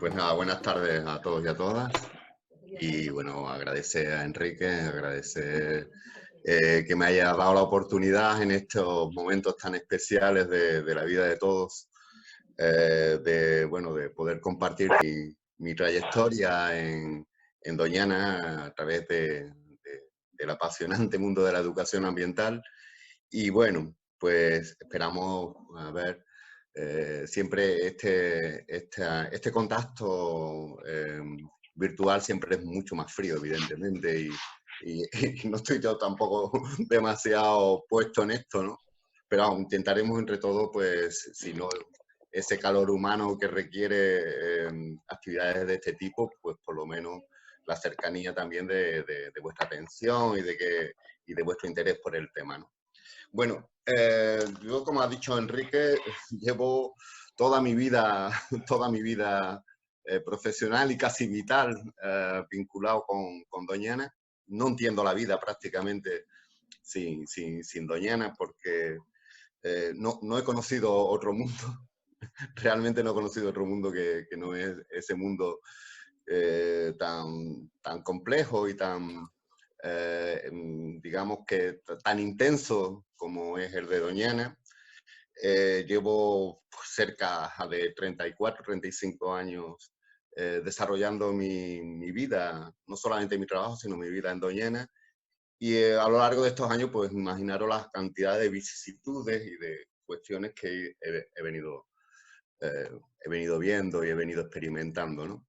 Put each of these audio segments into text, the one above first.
Pues nada, buenas tardes a todos y a todas. Y bueno, agradecer a Enrique, agradecer que me haya dado la oportunidad en estos momentos tan especiales de la vida de todos, bueno, de poder compartir mi trayectoria en Doñana a través del apasionante mundo de la educación ambiental. Y bueno, pues esperamos a ver siempre este contacto virtual siempre es mucho más frío, evidentemente, y no estoy yo tampoco demasiado puesto en esto, ¿no? Pero vamos, intentaremos entre todos, pues, si no ese calor humano que requiere actividades de este tipo, pues por lo menos la cercanía también de vuestra atención y de vuestro interés por el tema, ¿no? Bueno, yo como ha dicho Enrique, llevo toda mi vida, toda mi vida profesional y casi vital vinculado con Doñana. No entiendo la vida prácticamente sin Doñana porque no he conocido otro mundo, realmente no he conocido otro mundo que no es ese mundo tan complejo y digamos que tan intenso como es el de Doñana. Llevo cerca de 34, 35 años desarrollando mi vida, no solamente mi trabajo, sino mi vida en Doñana. Y a lo largo de estos años, pues imaginaros las cantidades de vicisitudes y de cuestiones que he venido viendo y he venido experimentando, ¿no?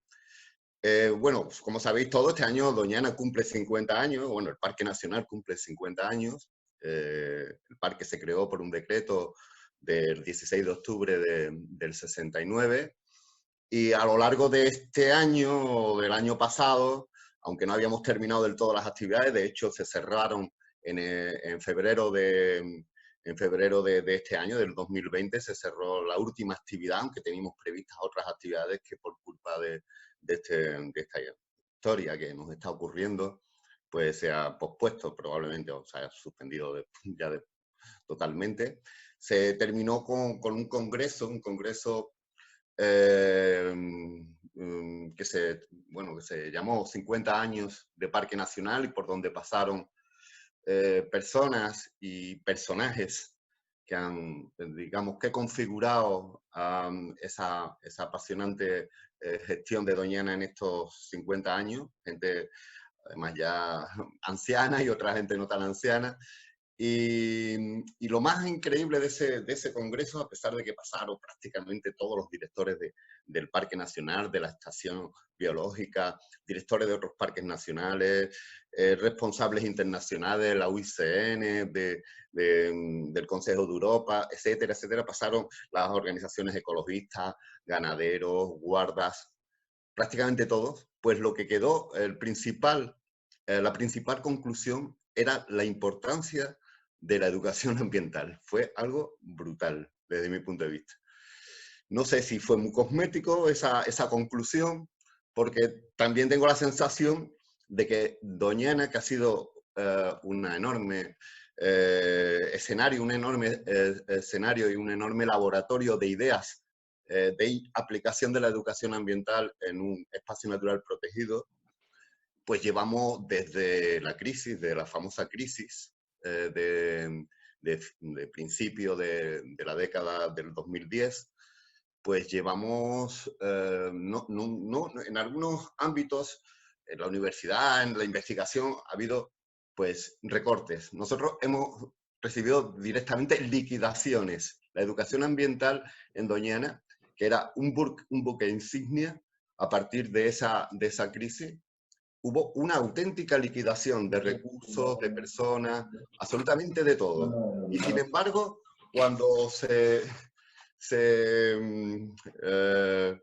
Bueno, pues, como sabéis todo, este año Doñana cumple 50 años, bueno, el Parque Nacional cumple 50 años. El parque se creó por un decreto del 16 de octubre del 69 y a lo largo de este año o del año pasado, aunque no habíamos terminado del todo las actividades, de hecho se cerraron en febrero de este año, del 2020, se cerró la última actividad, aunque teníamos previstas otras actividades que por culpa de esta historia que nos está ocurriendo, pues se ha pospuesto probablemente o se ha suspendido totalmente. Se terminó con un congreso eh, que se llamó 50 años de Parque Nacional y por donde pasaron personas y personajes que han, digamos, que configurado esa apasionante gestión de Doñana en estos 50 años, gente además ya anciana y otra gente no tan anciana. Y lo más increíble de ese congreso, a pesar de que pasaron prácticamente todos los directores del Parque Nacional, de la Estación Biológica, directores de otros parques nacionales, responsables internacionales de la UICN, del Consejo de Europa, etcétera, etcétera, pasaron las organizaciones ecologistas, ganaderos, guardas, prácticamente todos, pues lo que quedó, la principal conclusión era la importancia de la educación ambiental. Fue algo brutal desde mi punto de vista. No sé si fue muy cosmético esa conclusión, porque también tengo la sensación de que Doñana, que ha sido una enorme escenario, un enorme escenario y un enorme laboratorio de ideas de aplicación de la educación ambiental en un espacio natural protegido, pues llevamos desde la crisis, de la famosa crisis de principio de la década del 2010, pues llevamos, en algunos ámbitos, en la universidad, en la investigación, ha habido pues recortes. Nosotros hemos recibido directamente liquidaciones. La educación ambiental en Doñana, que era un buque insignia, a partir de esa crisis, hubo una auténtica liquidación de recursos, de personas, absolutamente de todo. Y sin embargo, cuando se, mm, eh,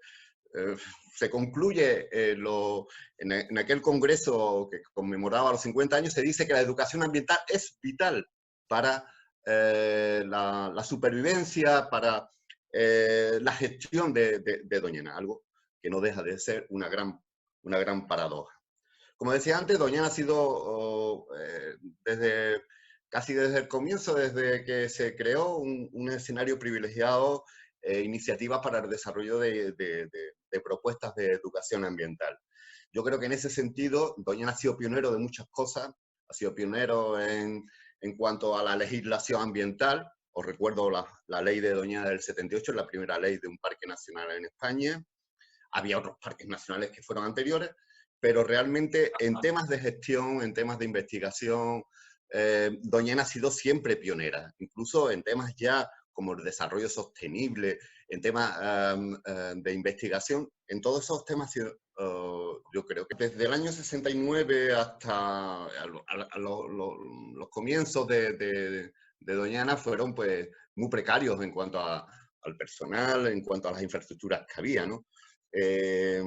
eh, se concluye en aquel congreso que conmemoraba los 50 años, se dice que la educación ambiental es vital para la supervivencia, para la gestión de Doñana, algo que no deja de ser una gran paradoja. Como decía antes, Doñana ha sido casi desde el comienzo, desde que se creó un escenario privilegiado, iniciativas para el desarrollo de propuestas de educación ambiental. Yo creo que en ese sentido, Doñana ha sido pionero de muchas cosas, ha sido pionero en cuanto a la legislación ambiental. Os recuerdo la ley de Doñana del 78, la primera ley de un parque nacional en España. Había otros parques nacionales que fueron anteriores, pero realmente en temas de gestión, en temas de investigación, Doñana ha sido siempre pionera, incluso en temas ya como el desarrollo sostenible, en temas de investigación, en todos esos temas yo creo que desde el año 69 hasta los comienzos de Doñana fueron pues muy precarios en cuanto al personal, en cuanto a las infraestructuras que había, ¿no? He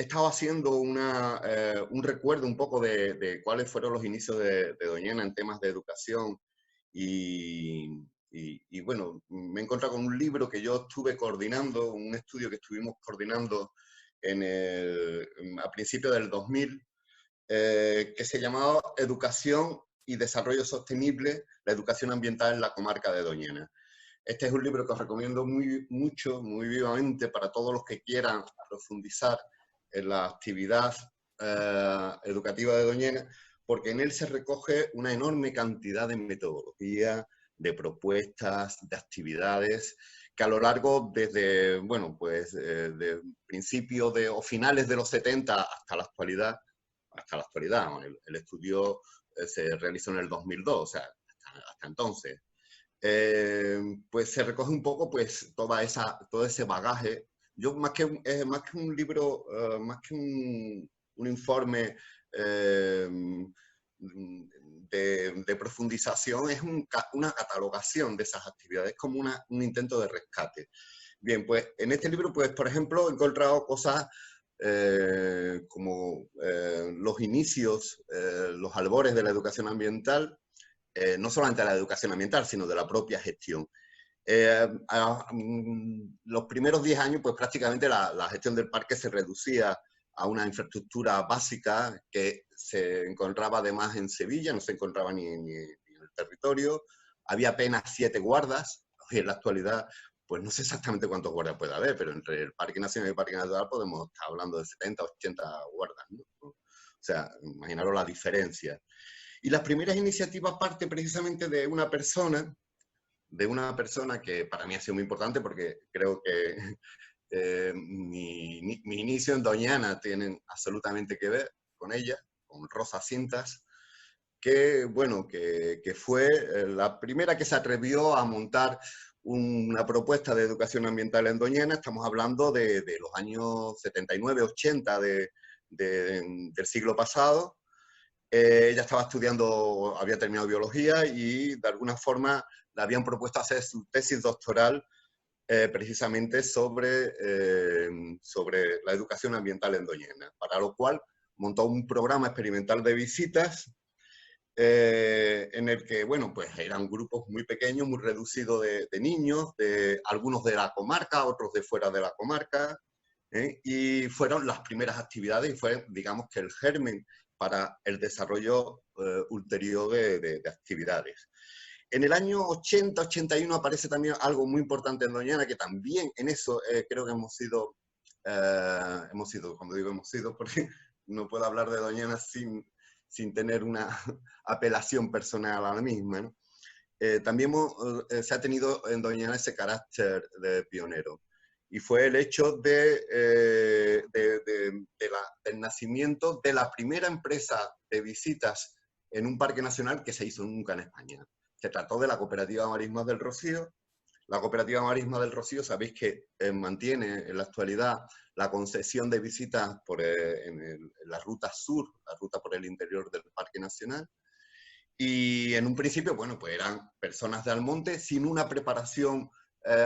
estado haciendo un recuerdo un poco de cuáles fueron los inicios de Doñana en temas de educación y bueno, me he encontrado con un libro que yo estuve coordinando, un estudio que estuvimos coordinando a principios del 2000, que se llamaba Educación y Desarrollo Sostenible, la educación ambiental en la comarca de Doñana. Este es un libro que os recomiendo mucho, muy vivamente, para todos los que quieran profundizar en la actividad educativa de Doñana, porque en él se recoge una enorme cantidad de metodología, de propuestas, de actividades, que a lo largo desde, bueno, pues de principios o finales de los 70 hasta la actualidad, el estudio se realizó en el 2002, o sea, hasta entonces, pues se recoge un poco pues todo ese bagaje. Yo más que un libro, más que un informe de profundización, es una catalogación de esas actividades, como un intento de rescate. Bien, pues en este libro, pues por ejemplo, he encontrado cosas como los inicios, los albores de la educación ambiental, no solamente de la educación ambiental, sino de la propia gestión. Los primeros 10 años, pues prácticamente la gestión del parque se reducía a una infraestructura básica que se encontraba además en Sevilla, no se encontraba ni en el territorio. Había apenas 7 guardas. Hoy en la actualidad, pues no sé exactamente cuántos guardas puede haber, pero entre el Parque Nacional y el Parque Natural podemos estar hablando de 70, 80 guardas, ¿no? O sea, imaginaros la diferencia. Y las primeras iniciativas parten precisamente de una persona que para mí ha sido muy importante, porque creo que mi inicio en Doñana tienen absolutamente que ver con ella, con Rosa Cintas, que, bueno, que fue la primera que se atrevió a montar una propuesta de educación ambiental en Doñana. Estamos hablando de los años 79, 80 del siglo pasado. Ella estaba estudiando, había terminado biología y de alguna forma le habían propuesto hacer su tesis doctoral precisamente sobre la educación ambiental en Doñana, para lo cual montó un programa experimental de visitas en el que, bueno, pues eran grupos muy pequeños, muy reducidos de niños, algunos de la comarca, otros de fuera de la comarca, y fueron las primeras actividades y fue, digamos, que el germen para el desarrollo ulterior de actividades. En el año 80-81 aparece también algo muy importante en Doñana, que también en eso creo que hemos sido, cuando digo hemos sido, porque no puedo hablar de Doñana sin tener una apelación personal a la misma, ¿no? También se ha tenido en Doñana ese carácter de pionero. Y fue el hecho del nacimiento de la primera empresa de visitas en un parque nacional que se hizo nunca en España. Se trató de la Cooperativa Marismas del Rocío. La Cooperativa Marismas del Rocío, sabéis que mantiene en la actualidad la concesión de visitas en la ruta sur, la ruta por el interior del Parque Nacional. Y en un principio, bueno, pues eran personas de Almonte sin una preparación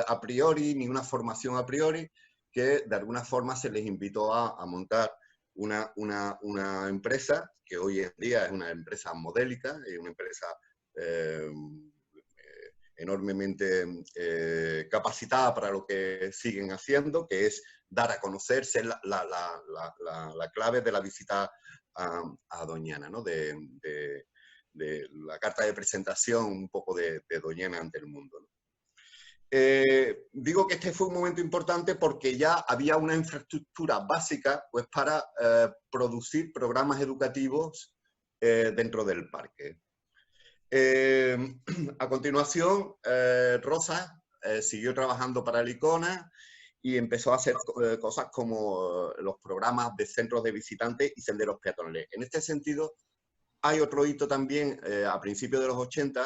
a priori, ni una formación a priori, que de alguna forma se les invitó a montar una empresa que hoy en día es una empresa modélica, es una empresa enormemente capacitada para lo que siguen haciendo, que es dar a conocer, ser la clave de la visita a Doñana, ¿no? de la carta de presentación un poco de Doñana ante el mundo, ¿no? Digo que este fue un momento importante porque ya había una infraestructura básica pues, para producir programas educativos dentro del parque. A continuación, Rosa siguió trabajando para el ICONA y empezó a hacer cosas como los programas de centros de visitantes y senderos peatonales. En este sentido, hay otro hito también a principios de los 80,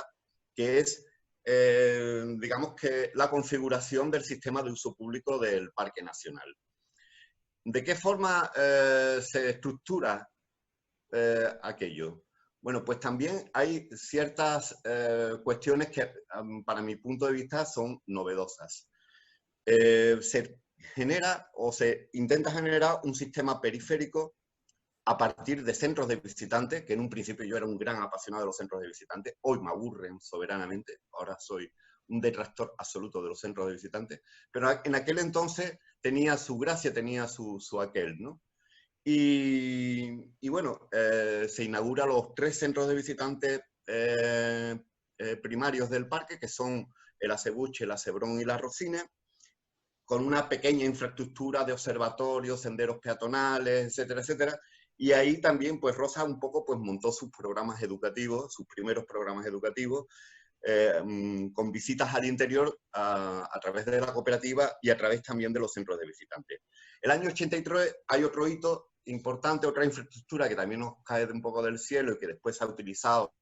que es, digamos que, la configuración del sistema de uso público del Parque Nacional. ¿De qué forma se estructura aquello? Bueno, pues también hay ciertas cuestiones que, para mi punto de vista, son novedosas. Se genera o se intenta generar un sistema periférico a partir de centros de visitantes, que en un principio yo era un gran apasionado de los centros de visitantes, hoy me aburren soberanamente, ahora soy un detractor absoluto de los centros de visitantes, pero en aquel entonces tenía su gracia, tenía su aquel, ¿no? Y bueno, se inaugura los 3 centros de visitantes primarios del parque, que son el Acebuche, el Acebrón y la Rosina, con una pequeña infraestructura de observatorios, senderos peatonales, etcétera, etcétera. Y ahí también, pues Rosa un poco pues, montó sus programas educativos, sus primeros programas educativos, con visitas al interior a través de la cooperativa y a través también de los centros de visitantes. El año 83 hay otro hito importante, otra infraestructura que también nos cae un poco del cielo y que después se ha utilizado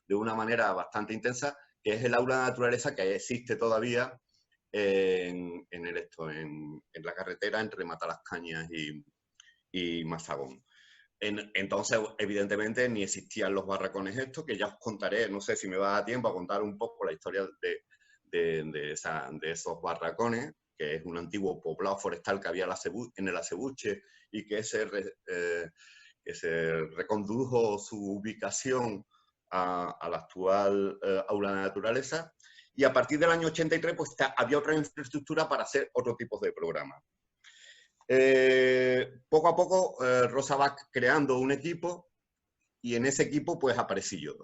de una manera bastante intensa, que es el aula de naturaleza que existe todavía en la carretera entre Matalascañas y Mazagón. Entonces, evidentemente, ni existían los barracones estos, que ya os contaré, no sé si me va a dar tiempo a contar un poco la historia de esos barracones, que es un antiguo poblado forestal que había en el Acebuche y que se recondujo su ubicación a la actual aula de naturaleza. Y a partir del año 83 pues, había otra infraestructura para hacer otro tipo de programas. Poco a poco Rosa va creando un equipo y en ese equipo pues aparecí yo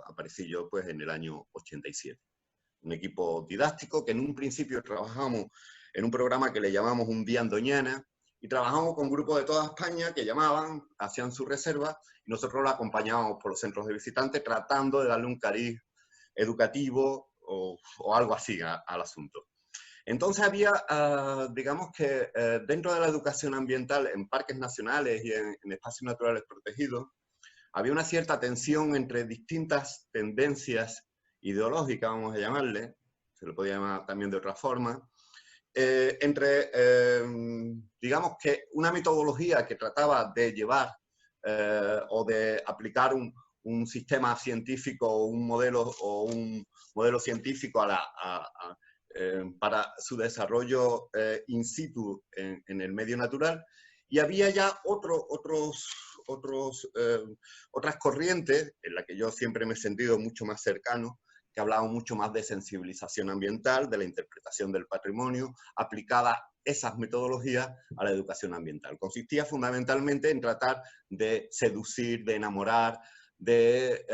pues en el año 87. Un equipo didáctico que en un principio trabajamos en un programa que le llamamos Un Día en Doñana y trabajamos con grupos de toda España que llamaban, hacían su reserva y nosotros la acompañábamos por los centros de visitantes tratando de darle un cariz educativo o algo así al asunto. Entonces había, digamos que dentro de la educación ambiental en parques nacionales y en espacios naturales protegidos, había una cierta tensión entre distintas tendencias ideológicas, vamos a llamarle, se lo podía llamar también de otra forma, entre, digamos que una metodología que trataba de llevar o de aplicar un sistema científico o un modelo científico para su desarrollo in situ en el medio natural, y había ya otras corrientes en las que yo siempre me he sentido mucho más cercano, que hablaban mucho más de sensibilización ambiental, de la interpretación del patrimonio, aplicada esas metodologías a la educación ambiental. Consistía fundamentalmente en tratar de seducir, de enamorar, de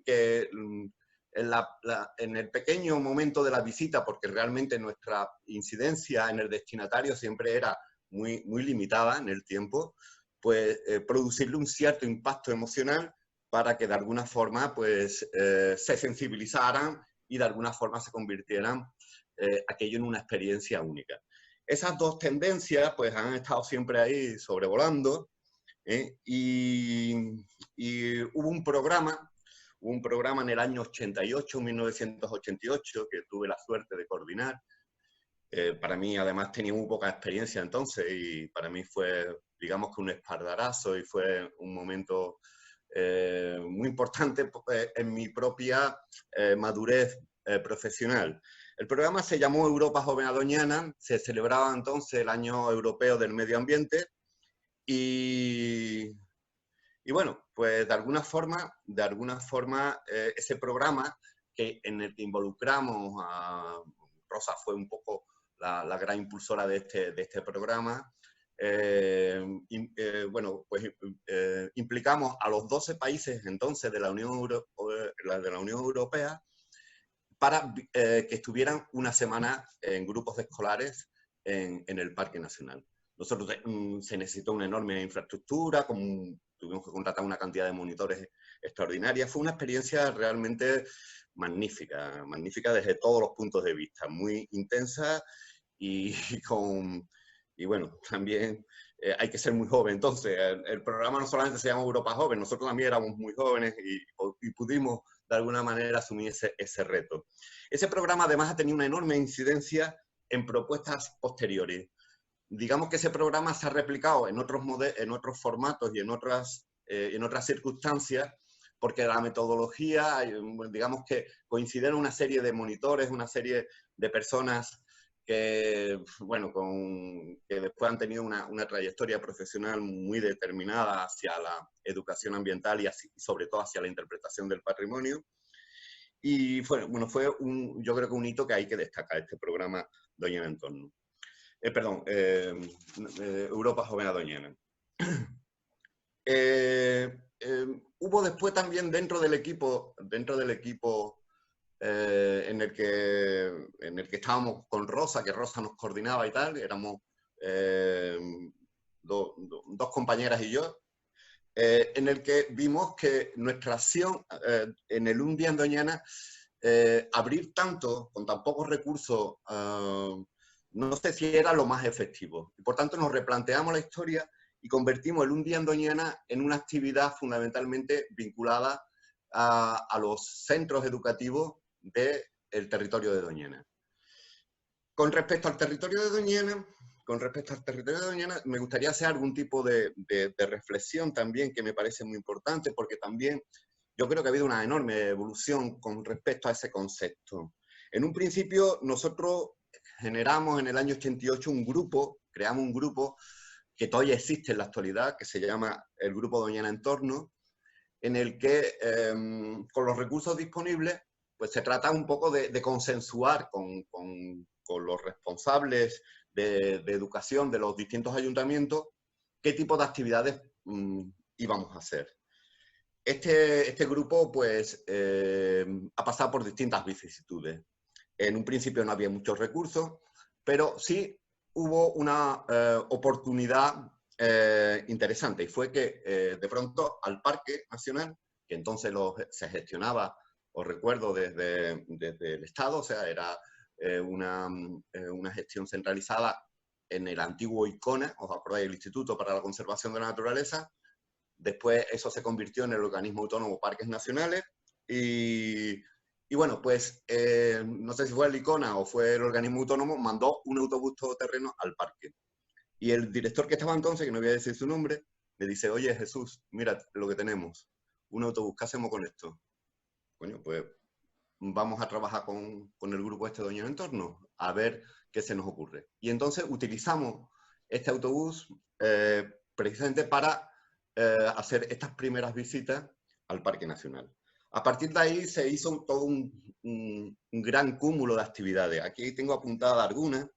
que en el pequeño momento de la visita, porque realmente nuestra incidencia en el destinatario siempre era muy, muy limitada en el tiempo, pues producirle un cierto impacto emocional para que de alguna forma pues, se sensibilizaran y de alguna forma se convirtieran aquello en una experiencia única. Esas dos tendencias pues, han estado siempre ahí sobrevolando y hubo un programa en el año 88, 1988, que tuve la suerte de coordinar. Para mí, además, tenía muy poca experiencia entonces y para mí fue, digamos que un espaldarazo y fue un momento muy importante en mi propia madurez profesional. El programa se llamó Europa Joven Adoñana, se celebraba entonces el Año Europeo del Medio Ambiente y bueno, pues de alguna forma ese programa en el que involucramos a Rosa fue un poco la gran impulsora de este programa. Bueno, pues implicamos a los 12 países entonces de la Unión Europea para que estuvieran una semana en grupos escolares en el Parque Nacional. Nosotros se necesitó una enorme infraestructura, tuvimos que contratar una cantidad de monitores extraordinaria. Fue una experiencia realmente magnífica, magnífica desde todos los puntos de vista, muy intensa y bueno, también hay que ser muy joven. Entonces, el programa no solamente se llama Europa Joven, nosotros también éramos muy jóvenes y pudimos de alguna manera asumir ese reto. Ese programa además ha tenido una enorme incidencia en propuestas posteriores. Digamos que ese programa se ha replicado en otros formatos y en otras circunstancias, porque la metodología, digamos que coinciden una serie de monitores, una serie de personas que, bueno, que después han tenido una trayectoria profesional muy determinada hacia la educación ambiental y sobre todo hacia la interpretación del patrimonio. Y fue yo creo que un hito que hay que destacar, este programa Doñana Entorno. Europa Joven a Doñana. Hubo después también dentro del equipo en el que estábamos con Rosa, que Rosa nos coordinaba y tal, éramos dos compañeras y yo, en el que vimos que nuestra acción en el Un Día en Doñana, abrir tanto, con tan pocos recursos, no sé si era lo más efectivo. Y por tanto nos replanteamos la historia y convertimos el Un Día en Doñana en una actividad fundamentalmente vinculada a los centros educativos del territorio de Doñana. Con respecto al territorio de Doñana, me gustaría hacer algún tipo de reflexión también que me parece muy importante, porque también yo creo que ha habido una enorme evolución con respecto a ese concepto. En un principio nosotros generamos en el año 88 creamos un grupo que todavía existe en la actualidad, que se llama el Grupo Doñana Entorno, en el que con los recursos disponibles pues se trata un poco de consensuar con los responsables de educación de los distintos ayuntamientos qué tipo de actividades íbamos a hacer. Este grupo pues ha pasado por distintas vicisitudes. En un principio no había muchos recursos, pero sí hubo una oportunidad interesante, y fue que de pronto al Parque Nacional, que entonces se gestionaba, os recuerdo, desde el Estado, o sea, era una gestión centralizada en el antiguo ICONA, os acordáis, el Instituto para la Conservación de la Naturaleza. Después eso se convirtió en el organismo autónomo Parques Nacionales y bueno, pues no sé si fue el ICONA o fue el organismo autónomo, mandó un autobús todoterreno al parque. Y el director que estaba entonces, que no voy a decir su nombre, le dice: oye, Jesús, mira lo que tenemos, un autobús, ¿qué hacemos con esto? Coño, pues vamos a trabajar con el grupo este Doñana Entorno, a ver qué se nos ocurre. Y entonces utilizamos este autobús precisamente para hacer estas primeras visitas al Parque Nacional. A partir de ahí se hizo todo un gran cúmulo de actividades. Aquí tengo apuntadas algunas.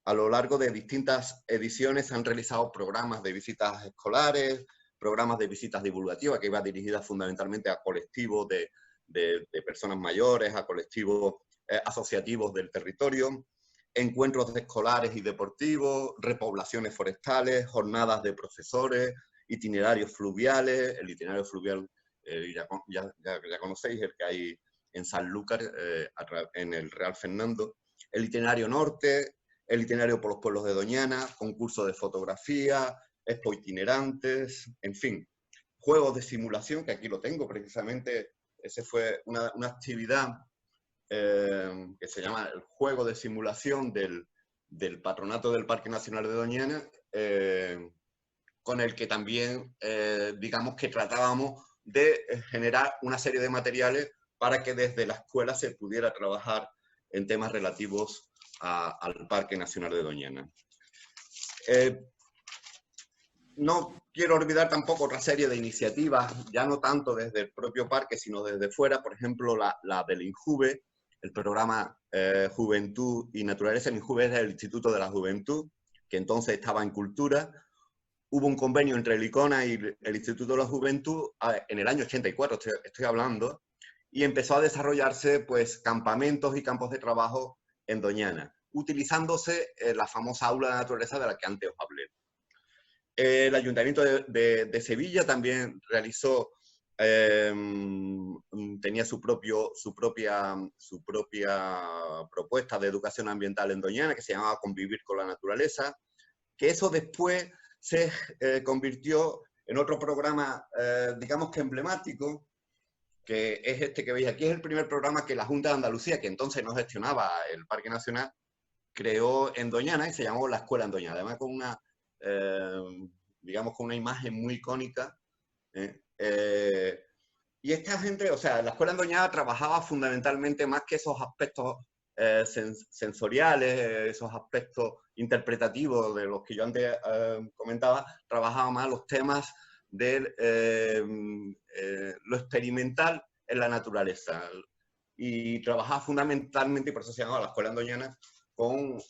A lo largo de distintas ediciones se han realizado programas de visitas escolares, programas de visitas divulgativas, que iba dirigidas fundamentalmente a colectivos de personas mayores, a colectivos asociativos del territorio, encuentros escolares y deportivos, repoblaciones forestales, jornadas de profesores, itinerarios fluviales. El itinerario fluvial ya conocéis, el que hay en Sanlúcar, en el Real Fernando. El itinerario norte, el itinerario por los pueblos de Doñana, concurso de fotografía, expo itinerantes, en fin. Juegos de simulación, que aquí lo tengo precisamente. Ese fue una actividad que se llama el juego de simulación del patronato del Parque Nacional de Doñana, con el que también, digamos que tratábamos de generar una serie de materiales para que desde la escuela se pudiera trabajar en temas relativos al Parque Nacional de Doñana. No quiero olvidar tampoco otra serie de iniciativas, ya no tanto desde el propio parque, sino desde fuera, por ejemplo, la del INJUVE, el programa Juventud y Naturaleza. El INJUVE es el Instituto de la Juventud, que entonces estaba en Cultura. Hubo un convenio entre el ICONA y el Instituto de la Juventud en el año 84, estoy hablando, y empezó a desarrollarse pues campamentos y campos de trabajo en Doñana, utilizándose la famosa aula de naturaleza de la que antes os hablé. El Ayuntamiento de Sevilla también realizó, tenía su propia propuesta de educación ambiental en Doñana, que se llamaba Convivir con la Naturaleza, que eso después se convirtió en otro programa, digamos que emblemático, que es este que veis aquí. Es el primer programa que la Junta de Andalucía, que entonces no gestionaba el Parque Nacional, creó en Doñana y se llamó La Escuela en Doñana, además con una, digamos, con una imagen muy icónica. Y esta gente, o sea, la Escuela en Doñana trabajaba fundamentalmente más que esos aspectos sensoriales, esos aspectos interpretativos de los que yo antes comentaba, trabajaba más los temas de lo experimental en la naturaleza. Y trabajaba fundamentalmente, y por eso se llamaba la Escuela en Doñana, con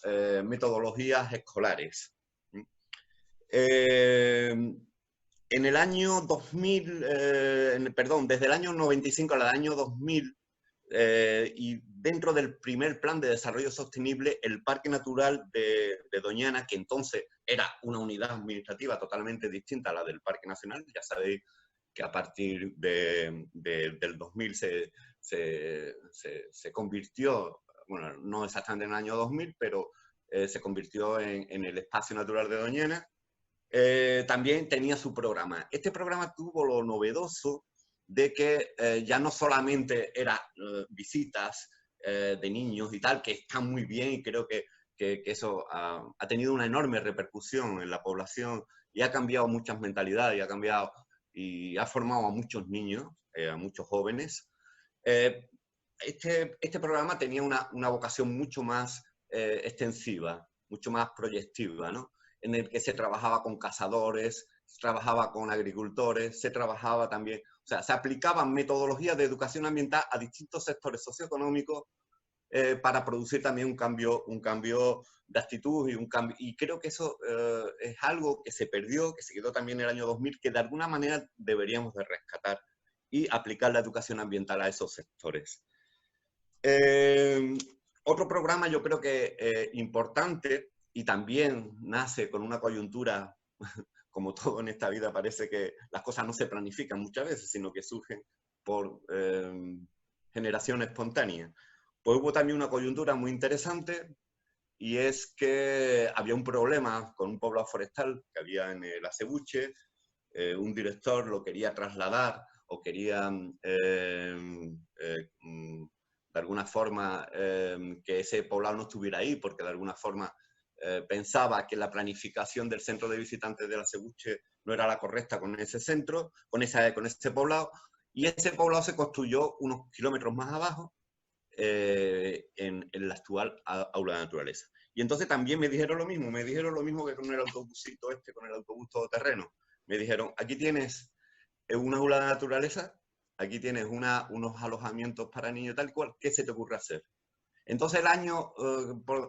metodologías escolares. En el año 2000, perdón, desde el año 95 al año 2000, y dentro del primer plan de desarrollo sostenible, el Parque Natural de Doñana, que entonces era una unidad administrativa totalmente distinta a la del Parque Nacional, ya sabéis que a partir del 2000 se convirtió, bueno, no exactamente en el año 2000, pero se convirtió en el Espacio Natural de Doñana. También tenía su programa. Este programa tuvo lo novedoso de que ya no solamente eran visitas de niños y tal, que están muy bien y creo que eso ha tenido una enorme repercusión en la población y ha cambiado muchas mentalidades y ha formado a muchos niños, a muchos jóvenes. Este programa tenía una vocación mucho más extensiva, mucho más proyectiva, ¿no? En el que se trabajaba con cazadores, se trabajaba con agricultores, se trabajaba también, o sea, se aplicaban metodologías de educación ambiental a distintos sectores socioeconómicos para producir también un cambio de actitud y creo que eso es algo que se perdió, que se quedó también en el año 2000, que de alguna manera deberíamos de rescatar y aplicar la educación ambiental a esos sectores. Otro programa yo creo que importante y también nace con una coyuntura, como todo en esta vida parece que las cosas no se planifican muchas veces, sino que surgen por generación espontánea. Pues hubo también una coyuntura muy interesante y es que había un problema con un poblado forestal que había en el Acebuche, un director lo quería trasladar o quería de alguna forma que ese poblado no estuviera ahí, porque de alguna forma pensaba que la planificación del centro de visitantes de la Acebuche no era la correcta con ese centro, con ese poblado, y ese poblado se construyó unos kilómetros más abajo en la actual aula de naturaleza. Y entonces también me dijeron lo mismo que con el autobusito con el autobús todoterreno. Me dijeron, aquí tienes una aula de naturaleza, aquí tienes unos alojamientos para niños y tal cual, ¿qué se te ocurre hacer? Entonces el año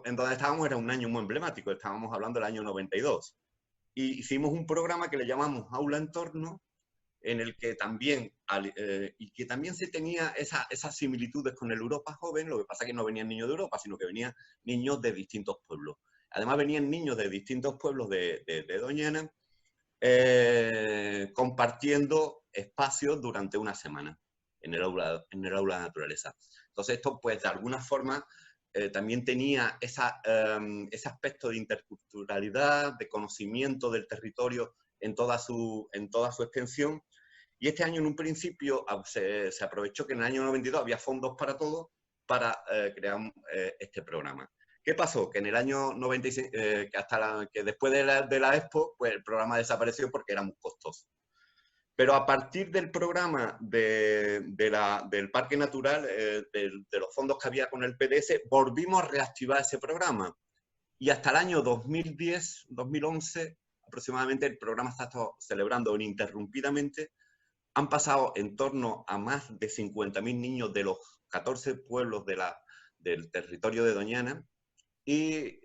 en donde estábamos era un año muy emblemático, estábamos hablando del año 92. Y hicimos un programa que le llamamos Aula Entorno, en el que también, y que también se tenía esas similitudes con el Europa Joven, lo que pasa es que no venían niños de Europa, sino que venían niños de distintos pueblos. Además venían niños de distintos pueblos de Doñana, compartiendo espacios durante una semana en el aula de naturaleza. Entonces esto, pues, de alguna forma, también tenía ese aspecto de interculturalidad, de conocimiento del territorio en toda su extensión. Y este año, en un principio, se aprovechó que en el año 92 había fondos para todo, para crear este programa. ¿Qué pasó? Que en el año 96, que después de la Expo, pues el programa desapareció porque era muy costoso. Pero a partir del programa del Parque Natural, de los fondos que había con el PDS, volvimos a reactivar ese programa. Y hasta el año 2010, 2011, aproximadamente, el programa está celebrando ininterrumpidamente. Han pasado en torno a más de 50.000 niños de los 14 pueblos del territorio de Doñana. Y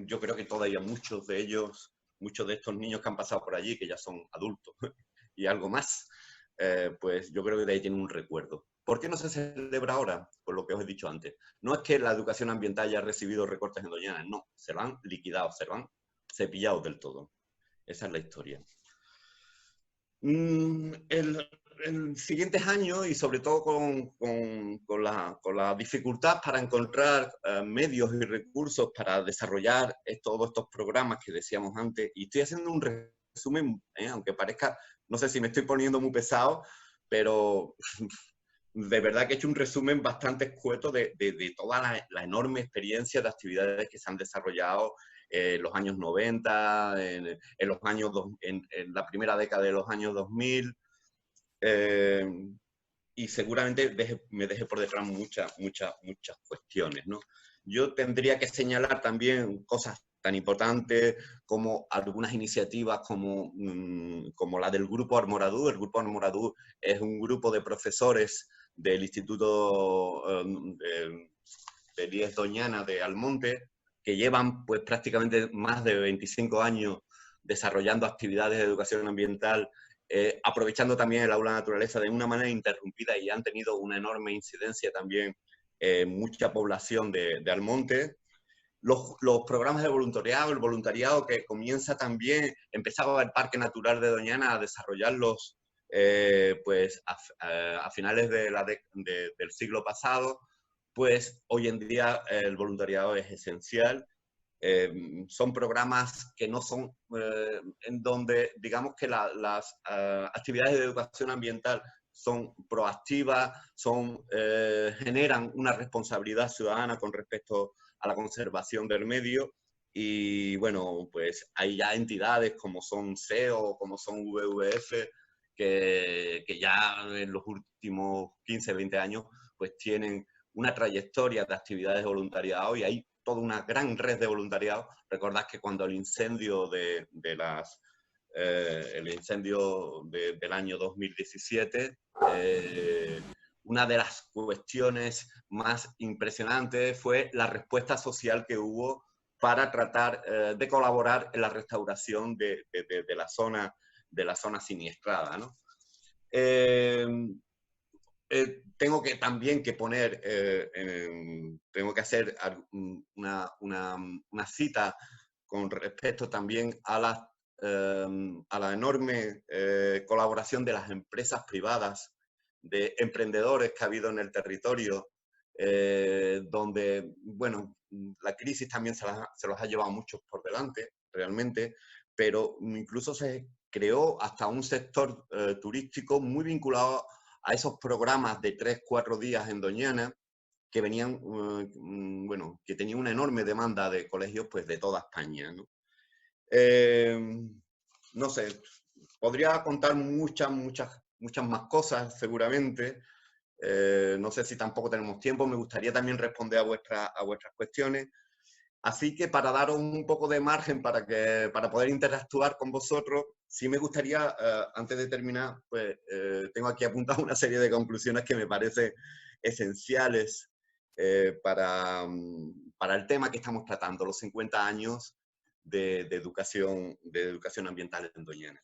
yo creo que todavía muchos de estos niños que han pasado por allí, que ya son adultos y algo más, pues yo creo que de ahí tienen un recuerdo. ¿Por qué no se celebra ahora? Por lo que os he dicho antes. No es que la educación ambiental haya recibido recortes en Doñana, no, se lo han liquidado, se lo han cepillado del todo. Esa es la historia. En siguientes años, y sobre todo con la dificultad para encontrar medios y recursos para desarrollar todos estos programas que decíamos antes, y estoy haciendo un resumen, aunque parezca, no sé si me estoy poniendo muy pesado, pero de verdad que he hecho un resumen bastante escueto de toda la enorme experiencia de actividades que se han desarrollado en los años 90, en los años en la primera década de los años 2000, eh, y seguramente me deje por detrás muchas cuestiones, ¿no? Yo tendría que señalar también cosas tan importantes como algunas iniciativas como la del Grupo Armoradú. El Grupo Armoradú es un grupo de profesores del Instituto de Elías Doñana de Almonte, que llevan pues prácticamente más de 25 años desarrollando actividades de educación ambiental, aprovechando también el aula de naturaleza de una manera interrumpida, y han tenido una enorme incidencia también en mucha población de Almonte. Los programas de voluntariado, el voluntariado que comienza también, empezaba el Parque Natural de Doñana a desarrollarlos pues a finales del siglo pasado, pues hoy en día el voluntariado es esencial. Son programas que no son, en donde digamos que las actividades de educación ambiental son proactivas, generan una responsabilidad ciudadana con respecto a la conservación del medio. Y bueno, pues hay ya entidades como son SEO, como son WWF, que ya en los últimos 15, 20 años pues tienen una trayectoria de actividades de voluntariado, y hay toda una gran red de voluntariado. Recordad que cuando el incendio del año 2017, una de las cuestiones más impresionantes fue la respuesta social que hubo para tratar de colaborar en la restauración de la zona siniestrada, ¿no? Tengo que también que poner, tengo que hacer una cita con respecto también a la enorme colaboración de las empresas privadas, de emprendedores que ha habido en el territorio, donde, bueno, la crisis también se los ha llevado muchos por delante, realmente, pero incluso se creó hasta un sector turístico muy vinculado a esos programas de 3, 4 días en Doñana, que venían, bueno, que tenían una enorme demanda de colegios pues de toda España, ¿no? No sé, podría contar muchas más cosas seguramente. No sé si tampoco tenemos tiempo, me gustaría también responder a vuestras cuestiones. Así que para daros un poco de margen para poder interactuar con vosotros, sí me gustaría, antes de terminar, pues tengo aquí apuntado una serie de conclusiones que me parecen esenciales para el tema que estamos tratando, los 50 años de educación ambiental en Doñana.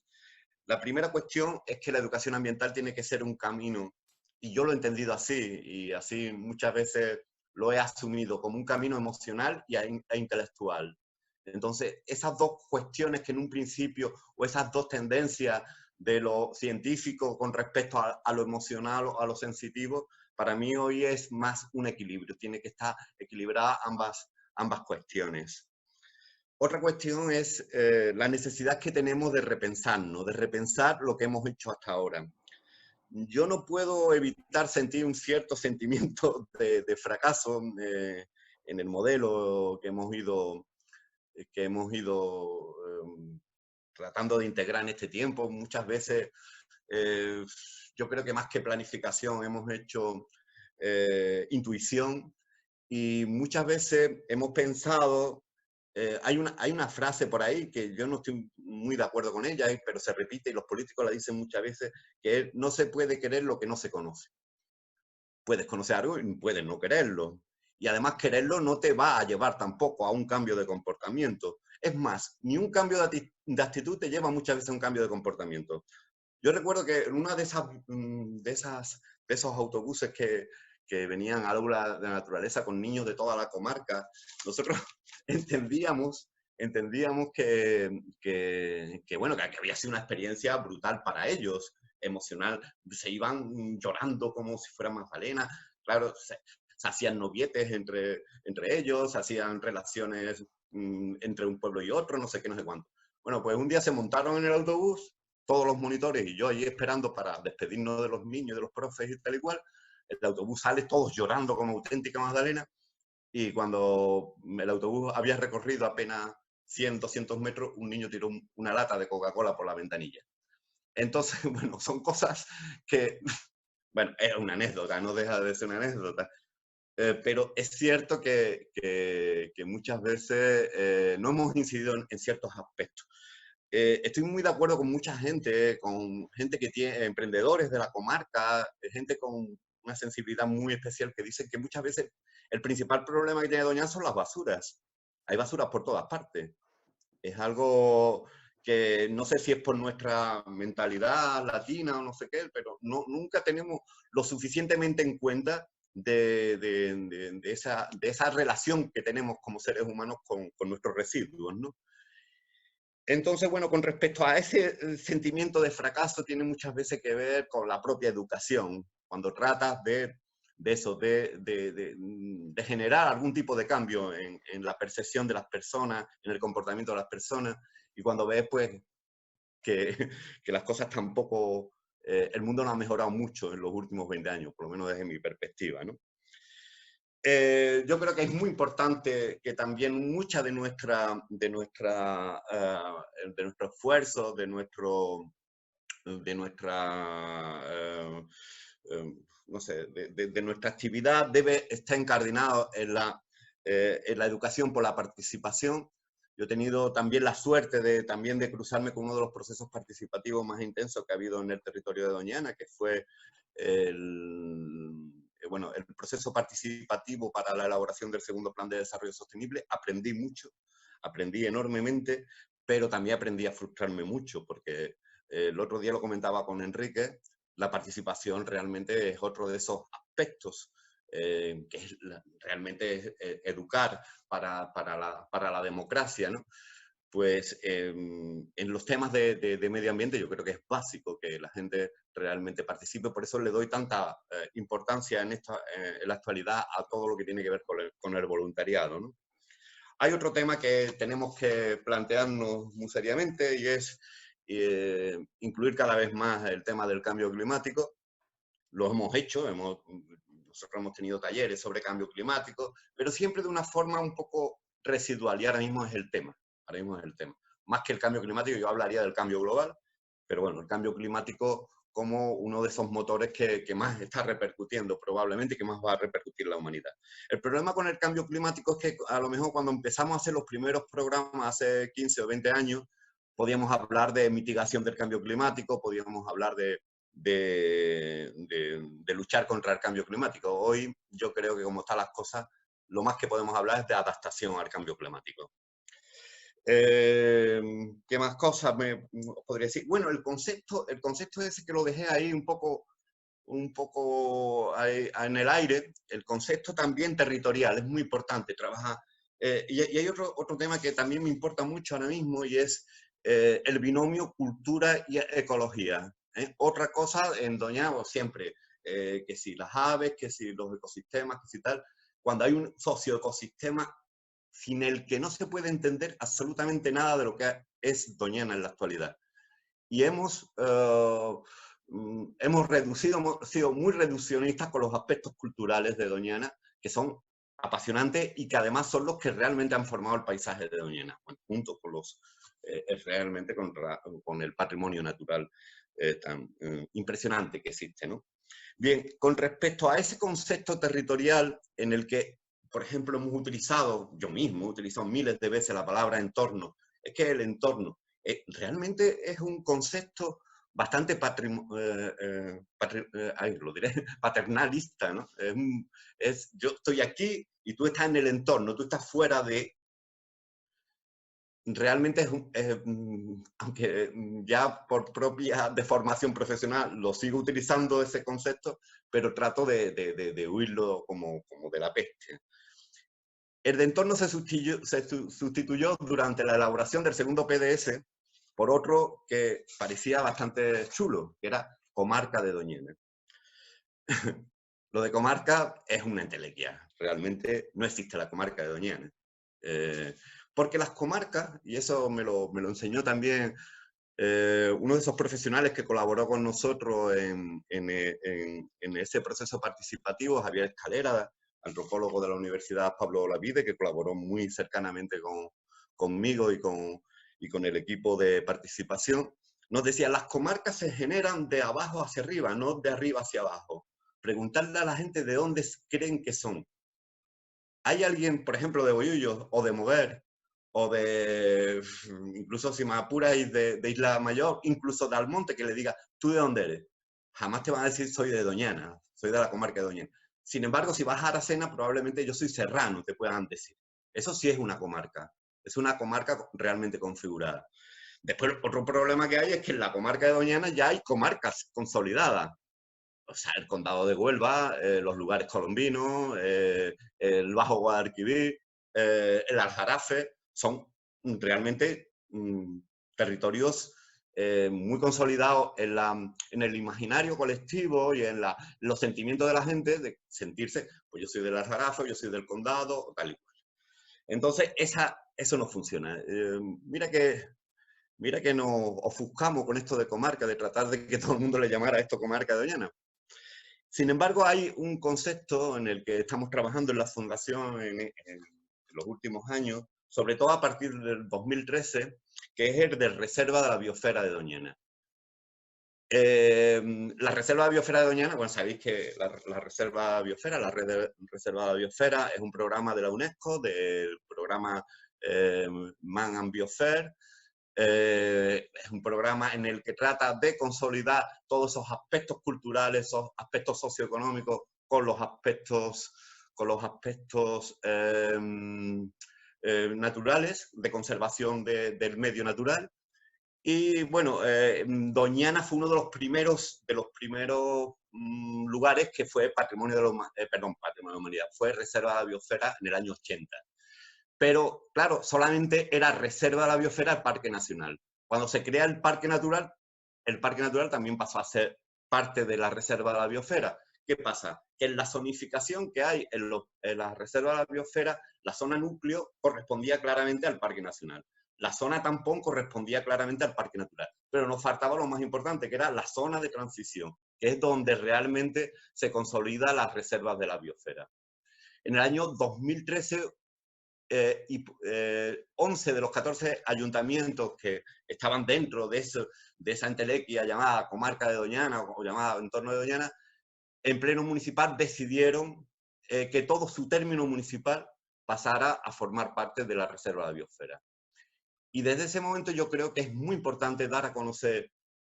La primera cuestión es que la educación ambiental tiene que ser un camino, y yo lo he entendido así, y así muchas veces lo he asumido como un camino emocional e intelectual. Entonces, esas dos cuestiones que en un principio, o esas dos tendencias de lo científico con respecto a lo emocional o a lo sensitivo, para mí hoy es más un equilibrio, tiene que estar equilibrada ambas cuestiones. Otra cuestión es la necesidad que tenemos de repensarnos, de repensar lo que hemos hecho hasta ahora. Yo no puedo evitar sentir un cierto sentimiento de fracaso en el modelo que hemos ido tratando de integrar en este tiempo. Muchas veces yo creo que más que planificación hemos hecho intuición, y muchas veces hemos pensado, hay una frase por ahí que yo no estoy muy de acuerdo con ella, pero se repite y los políticos la dicen muchas veces, que es: no se puede querer lo que no se conoce. Puedes conocer algo y puedes no quererlo. Y además quererlo no te va a llevar tampoco a un cambio de comportamiento. Es más, ni un cambio de actitud te lleva muchas veces a un cambio de comportamiento. Yo recuerdo que en una de esos autobuses que venían al aula de la naturaleza con niños de toda la comarca, nosotros entendíamos, entendíamos bueno, que había sido una experiencia brutal para ellos, emocional. Se iban llorando como si fueran Magdalena. Claro, se hacían novietes entre ellos, se hacían relaciones entre un pueblo y otro, no sé qué, no sé cuánto. Bueno, pues un día se montaron en el autobús, todos los monitores y yo allí esperando para despedirnos de los niños, de los profes y tal y cual. El autobús sale, todos llorando como auténtica Magdalena, y cuando el autobús había recorrido apenas 100, 200 metros, un niño tiró una lata de Coca-Cola por la ventanilla. Entonces, bueno, son cosas que, bueno, es una anécdota, no deja de ser una anécdota, pero es cierto que muchas veces no hemos incidido en ciertos aspectos. Estoy muy de acuerdo con gente que tiene emprendedores de la comarca, gente con una sensibilidad muy especial que dicen que muchas veces el principal problema que tiene Doñana son las basuras. Hay basuras por todas partes. Es algo que no sé si es por nuestra mentalidad latina o no sé qué, pero no, nunca tenemos lo suficientemente en cuenta de esa relación que tenemos como seres humanos con nuestros residuos, ¿no? Entonces, bueno, con respecto a ese sentimiento de fracaso, tiene muchas veces que ver con la propia educación. Cuando tratas de eso, de generar algún tipo de cambio en la percepción de las personas, en el comportamiento de las personas, y cuando ves, pues, que, que las cosas tampoco, el mundo no ha mejorado mucho en los últimos 20 años, por lo menos desde mi perspectiva, ¿no? Yo creo que es muy importante que también mucha de nuestro esfuerzo, de nuestra, no sé, de nuestra actividad debe estar incardinado en la educación por la participación. Yo he tenido también la suerte también de cruzarme con uno de los procesos participativos más intensos que ha habido en el territorio de Doñana, que fue bueno, el proceso participativo para la elaboración del segundo plan de desarrollo sostenible. Aprendí mucho, aprendí enormemente, pero también aprendí a frustrarme mucho, porque el otro día lo comentaba con Enrique, la participación realmente es otro de esos aspectos que es realmente es, educar para la democracia, ¿no? Pues en los temas de medio ambiente yo creo que es básico que la gente realmente participe, por eso le doy tanta importancia en la actualidad a todo lo que tiene que ver con el voluntariado, ¿no? Hay otro tema que tenemos que plantearnos muy seriamente y es incluir cada vez más el tema del cambio climático. Lo hemos hecho, nosotros hemos tenido talleres sobre cambio climático, pero siempre de una forma un poco residual, y ahora mismo es el tema, ahora mismo es el tema. Más que el cambio climático, yo hablaría del cambio global, pero bueno, el cambio climático como uno de esos motores que más está repercutiendo probablemente y que más va a repercutir la humanidad. El problema con el cambio climático es que a lo mejor cuando empezamos a hacer los primeros programas hace 15 o 20 años, podíamos hablar de mitigación del cambio climático, podíamos hablar de luchar contra el cambio climático. Hoy yo creo que como están las cosas, lo más que podemos hablar es de adaptación al cambio climático. ¿Qué más cosas me podría decir? Bueno, el concepto ese que lo dejé ahí un poco ahí, en el aire, el concepto también territorial es muy importante, trabajar. Y hay otro tema que también me importa mucho ahora mismo y es el binomio cultura y ecología. Otra cosa en Doñana siempre, que si las aves, que si los ecosistemas, que si tal, cuando hay un socioecosistema sin el que no se puede entender absolutamente nada de lo que es Doñana en la actualidad. Y hemos sido muy reduccionistas con los aspectos culturales de Doñana, que son apasionantes y que además son los que realmente han formado el paisaje de Doñana, bueno, junto con realmente con el patrimonio natural tan impresionante que existe, ¿no? Bien, con respecto a ese concepto territorial en el que, por ejemplo, yo mismo he utilizado miles de veces la palabra entorno, es que el entorno realmente es un concepto bastante lo diré, paternalista, ¿no? Yo estoy aquí y tú estás en el entorno, tú estás fuera de... realmente aunque ya por propia deformación profesional lo sigo utilizando ese concepto, pero trato de huirlo como de la peste. El de entorno se sustituyó durante la elaboración del segundo PDS por otro que parecía bastante chulo, que era Comarca de Doñana. Lo de comarca es una entelequia. Realmente no existe la comarca de Doñana. Porque las comarcas, y eso me lo enseñó también uno de esos profesionales que colaboró con nosotros en ese proceso participativo, Javier Escalera, antropólogo de la Universidad Pablo Olavide, que colaboró muy cercanamente conmigo y con el equipo de participación, nos decía, las comarcas se generan de abajo hacia arriba, no de arriba hacia abajo. Preguntarle a la gente de dónde creen que son. ¿Hay alguien, por ejemplo, de Bollullos o de Moguer, o de, incluso si me apuráis, de Isla Mayor, incluso de Almonte, que le diga, ¿tú de dónde eres? Jamás te van a decir, soy de Doñana, soy de la comarca de Doñana. Sin embargo, si vas a Aracena, probablemente yo soy serrano, te puedan decir. Eso sí es una comarca realmente configurada. Después, otro problema que hay es que en la comarca de Doñana ya hay comarcas consolidadas. O sea, el condado de Huelva, los lugares colombinos, el Bajo Guadalquivir, el Aljarafe, son realmente territorios muy consolidados en el imaginario colectivo y en los sentimientos de la gente de sentirse, pues yo soy del Aljarafe, yo soy del condado, tal y cual. Entonces, eso no funciona. Mira que nos ofuscamos con esto de comarca, de tratar de que todo el mundo le llamara a esto comarca de Doñana. Sin embargo, hay un concepto en el que estamos trabajando en la Fundación en los últimos años, sobre todo a partir del 2013, que es el de Reserva de la Biosfera de Doñana. La Reserva de la Biosfera de Doñana, bueno, sabéis que la Reserva Biosfera, la Red de Reserva de la Biosfera, es un programa de la UNESCO, del programa Man and Biosphere. Es un programa en el que trata de consolidar todos esos aspectos culturales, esos aspectos socioeconómicos con los aspectos naturales, de conservación del medio natural. Y bueno, Doñana fue uno de los primeros lugares que fue Patrimonio de la Humanidad, fue Reserva de la Biosfera en el año 80. Pero, claro, solamente era reserva de la biosfera el Parque Nacional. Cuando se crea el Parque Natural también pasó a ser parte de la Reserva de la Biosfera. ¿Qué pasa? Que en la zonificación que hay en la Reserva de la Biosfera, la zona núcleo correspondía claramente al Parque Nacional. La zona tampón correspondía claramente al Parque Natural. Pero nos faltaba lo más importante, que era la zona de transición, que es donde realmente se consolida las reservas de la biosfera. En el año 2013 11 de los 14 ayuntamientos que estaban dentro de esa entelequia llamada Comarca de Doñana o llamada Entorno de Doñana, en pleno municipal decidieron que todo su término municipal pasara a formar parte de la Reserva de la Biosfera. Y desde ese momento yo creo que es muy importante dar a conocer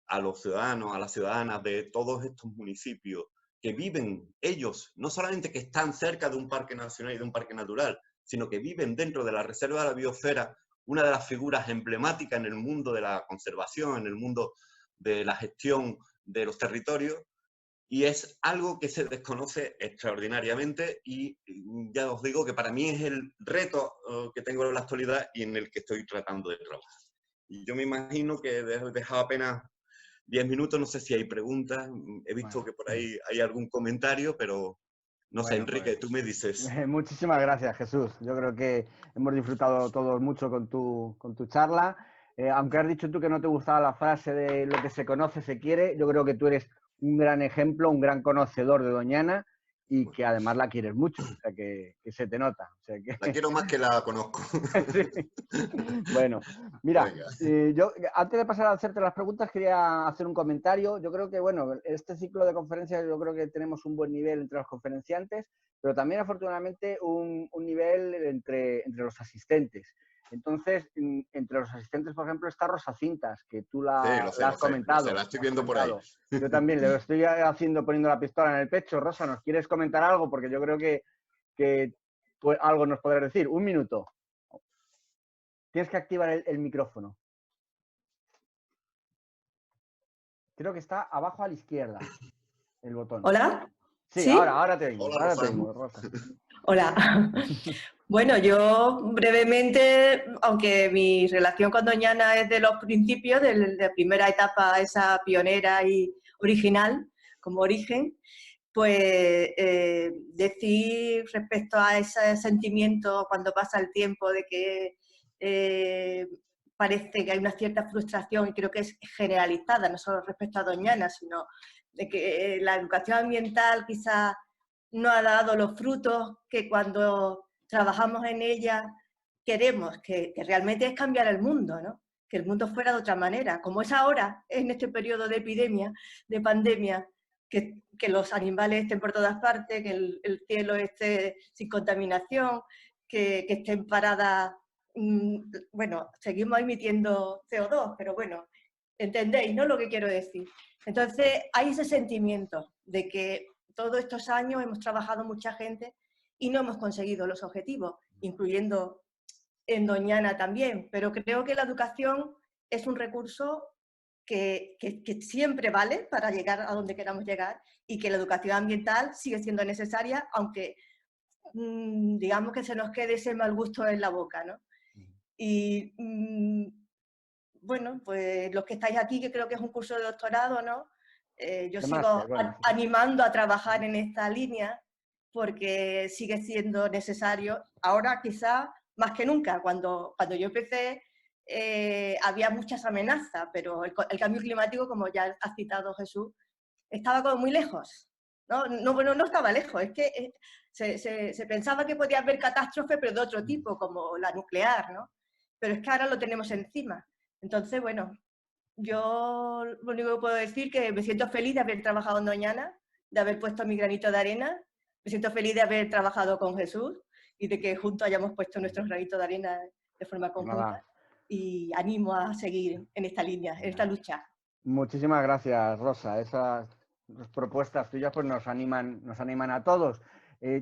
a los ciudadanos, a las ciudadanas de todos estos municipios que viven ellos, no solamente que están cerca de un parque nacional y de un parque natural, sino que viven dentro de la Reserva de la Biosfera, una de las figuras emblemáticas en el mundo de la conservación, en el mundo de la gestión de los territorios, y es algo que se desconoce extraordinariamente y ya os digo que para mí es el reto que tengo en la actualidad y en el que estoy tratando de trabajar. Y yo me imagino que he dejado apenas 10 minutos, no sé si hay preguntas, he visto Bueno, que por ahí hay algún comentario, pero no sé, bueno, Enrique, tú pues me dices. muchísimas gracias, Jesús. Yo creo que hemos disfrutado todos mucho con tu charla. Aunque has dicho tú que no te gustaba la frase de lo que se conoce se quiere, yo creo que tú eres un gran ejemplo, un gran conocedor de Doñana y que además la quieres mucho, o sea que se te nota. O sea La que, quiero más que la conozco. sí. Bueno, mira, Venga. yo antes de pasar a hacerte las preguntas quería hacer un comentario. Yo creo que, bueno, este ciclo de conferencias yo creo que tenemos un buen nivel entre los conferenciantes, pero también afortunadamente un nivel entre los asistentes. Entonces, entre los asistentes, por ejemplo, está Rosa Cintas, que tú Sí, la has lo sé, la comentado, estoy la has viendo por ahí. comentado. Yo también le estoy haciendo, poniendo la pistola en el pecho. Rosa, ¿nos quieres comentar algo? Porque yo creo que pues, algo nos podrás decir. Un minuto. Tienes que activar el micrófono. Creo que está abajo a la izquierda el botón. ¿Hola? Sí, ¿Sí? ahora te oímos, Hola, ahora te Rosa. oímos, Rosa. Hola. Bueno, yo brevemente, aunque mi relación con Doñana es de los principios, de la primera etapa, esa pionera y original, como origen, pues decir respecto a ese sentimiento cuando pasa el tiempo de que parece que hay una cierta frustración, y creo que es generalizada, no solo respecto a Doñana, sino de que la educación ambiental quizás no ha dado los frutos que cuando trabajamos en ella queremos, que realmente es cambiar el mundo, ¿no? Que el mundo fuera de otra manera, como es ahora, en este periodo de epidemia, de pandemia, que los animales estén por todas partes, que el cielo esté sin contaminación, que estén paradas, bueno, seguimos emitiendo CO2, pero bueno, entendéis, ¿no? Lo que quiero decir. Entonces, hay ese sentimiento de que todos estos años hemos trabajado mucha gente y no hemos conseguido los objetivos, incluyendo en Doñana también, pero creo que la educación es un recurso que siempre vale para llegar a donde queramos llegar y que la educación ambiental sigue siendo necesaria, aunque digamos que se nos quede ese mal gusto en la boca, ¿no? Y bueno, pues los que estáis aquí, que creo que es un curso de doctorado, ¿no? Yo De sigo máster, bueno, sí. animando a trabajar en esta línea porque sigue siendo necesario, ahora quizás más que nunca. Cuando yo empecé había muchas amenazas, pero el cambio climático, como ya ha citado Jesús, estaba como muy lejos. Bueno, no estaba lejos, es que se pensaba que podía haber catástrofe, pero de otro tipo, como la nuclear, ¿no? Pero es que ahora lo tenemos encima. Entonces, bueno, yo lo único que puedo decir es que me siento feliz de haber trabajado en Doñana, de haber puesto mi granito de arena, me siento feliz de haber trabajado con Jesús y de que juntos hayamos puesto nuestro granito de arena de forma Pues conjunta. nada, Y animo a seguir en esta línea, en esta lucha. muchísimas gracias, Rosa. Esas propuestas tuyas pues nos animan a todos.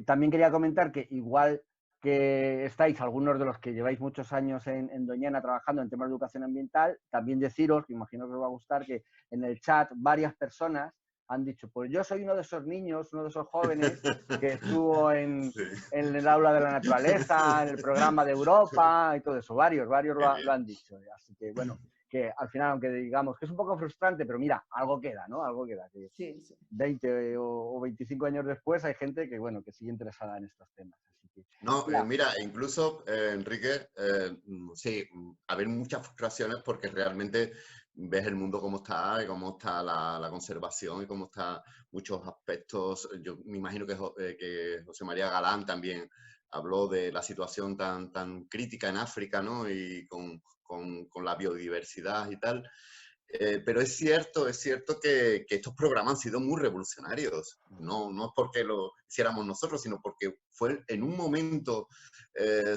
También quería comentar que igual que estáis algunos de los que lleváis muchos años en Doñana trabajando en temas de educación ambiental, también deciros, que imagino que os va a gustar, que en el chat varias personas han dicho, pues yo soy uno de esos niños, uno de esos jóvenes que estuvo en Sí. el aula de la naturaleza, en el programa de Europa y todo eso. Varios lo han dicho. Así que bueno, que al final, aunque digamos que es un poco frustrante, pero mira, algo queda, ¿no? Algo queda. Que Sí, sí. 20 o 25 años después hay gente que, bueno, que sigue interesada en estos temas. Así que, No, mira, mira, incluso, Enrique, sí, haber muchas frustraciones porque realmente ves el mundo como está y cómo está la conservación y cómo están muchos aspectos. Yo me imagino que José María Galán también habló de la situación tan crítica en África, ¿no? Y con la biodiversidad y tal. Pero es cierto que estos programas han sido muy revolucionarios. No es porque lo hiciéramos nosotros, sino porque fue en un momento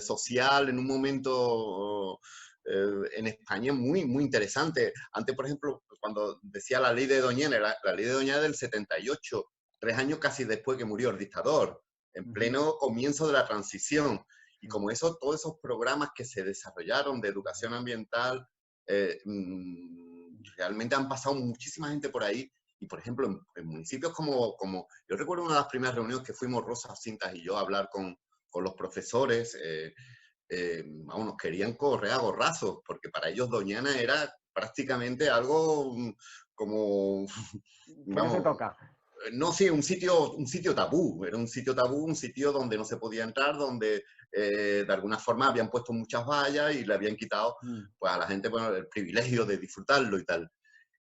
social, en un momento en España muy interesante. Antes, por ejemplo, cuando decía la ley de Doñana, la ley de Doñana del 78, 3 años casi después que murió el dictador, en pleno comienzo de la transición. Y como eso, todos esos programas que se desarrollaron de educación ambiental, realmente han pasado muchísima gente por ahí. Y, por ejemplo, en municipios como yo recuerdo una de las primeras reuniones que fuimos Rosa Cintas y yo a hablar con los profesores, vamos, nos querían correr a gorrazos, porque para ellos Doñana era prácticamente algo como, que no se vamos, toca. no, sí, un sitio tabú, era un sitio tabú, un sitio donde no se podía entrar, donde de alguna forma habían puesto muchas vallas y le habían quitado pues, a la gente bueno, el privilegio de disfrutarlo y tal.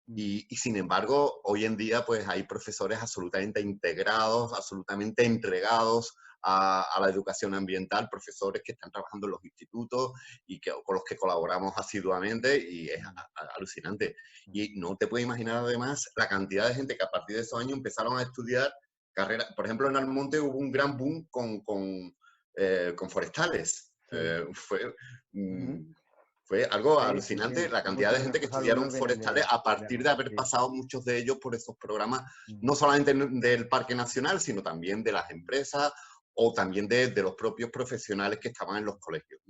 Y sin embargo, hoy en día pues hay profesores absolutamente integrados, absolutamente entregados a la educación ambiental, profesores que están trabajando en los institutos y con los que colaboramos asiduamente y es alucinante. Y no te puedes imaginar además la cantidad de gente que a partir de esos años empezaron a estudiar carreras. Por ejemplo, en Almonte hubo un gran boom con forestales. Fue algo Sí, sí. alucinante la cantidad de Muchos de gente que nuestros estudiaron alumnos vienen forestales a de partir de allí, haber sí. pasado muchos de ellos por esos programas, no solamente del Parque Nacional, sino también de las empresas o también de los propios profesionales que estaban en los colegios.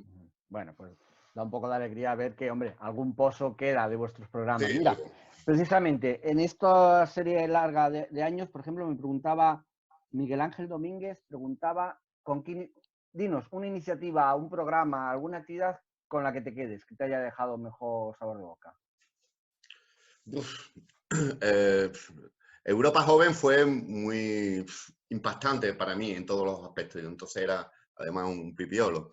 Bueno, pues Da un poco de alegría ver que, hombre, algún pozo queda de vuestros programas. Sí, Mira, precisamente en esta serie larga de años, por ejemplo, me preguntaba Miguel Ángel Domínguez, preguntaba, dinos una iniciativa, un programa, alguna actividad con la que te quedes, que te haya dejado mejor sabor de boca. Eh, Europa Joven fue muy impactante para mí en todos los aspectos. Yo entonces era además un pipiolo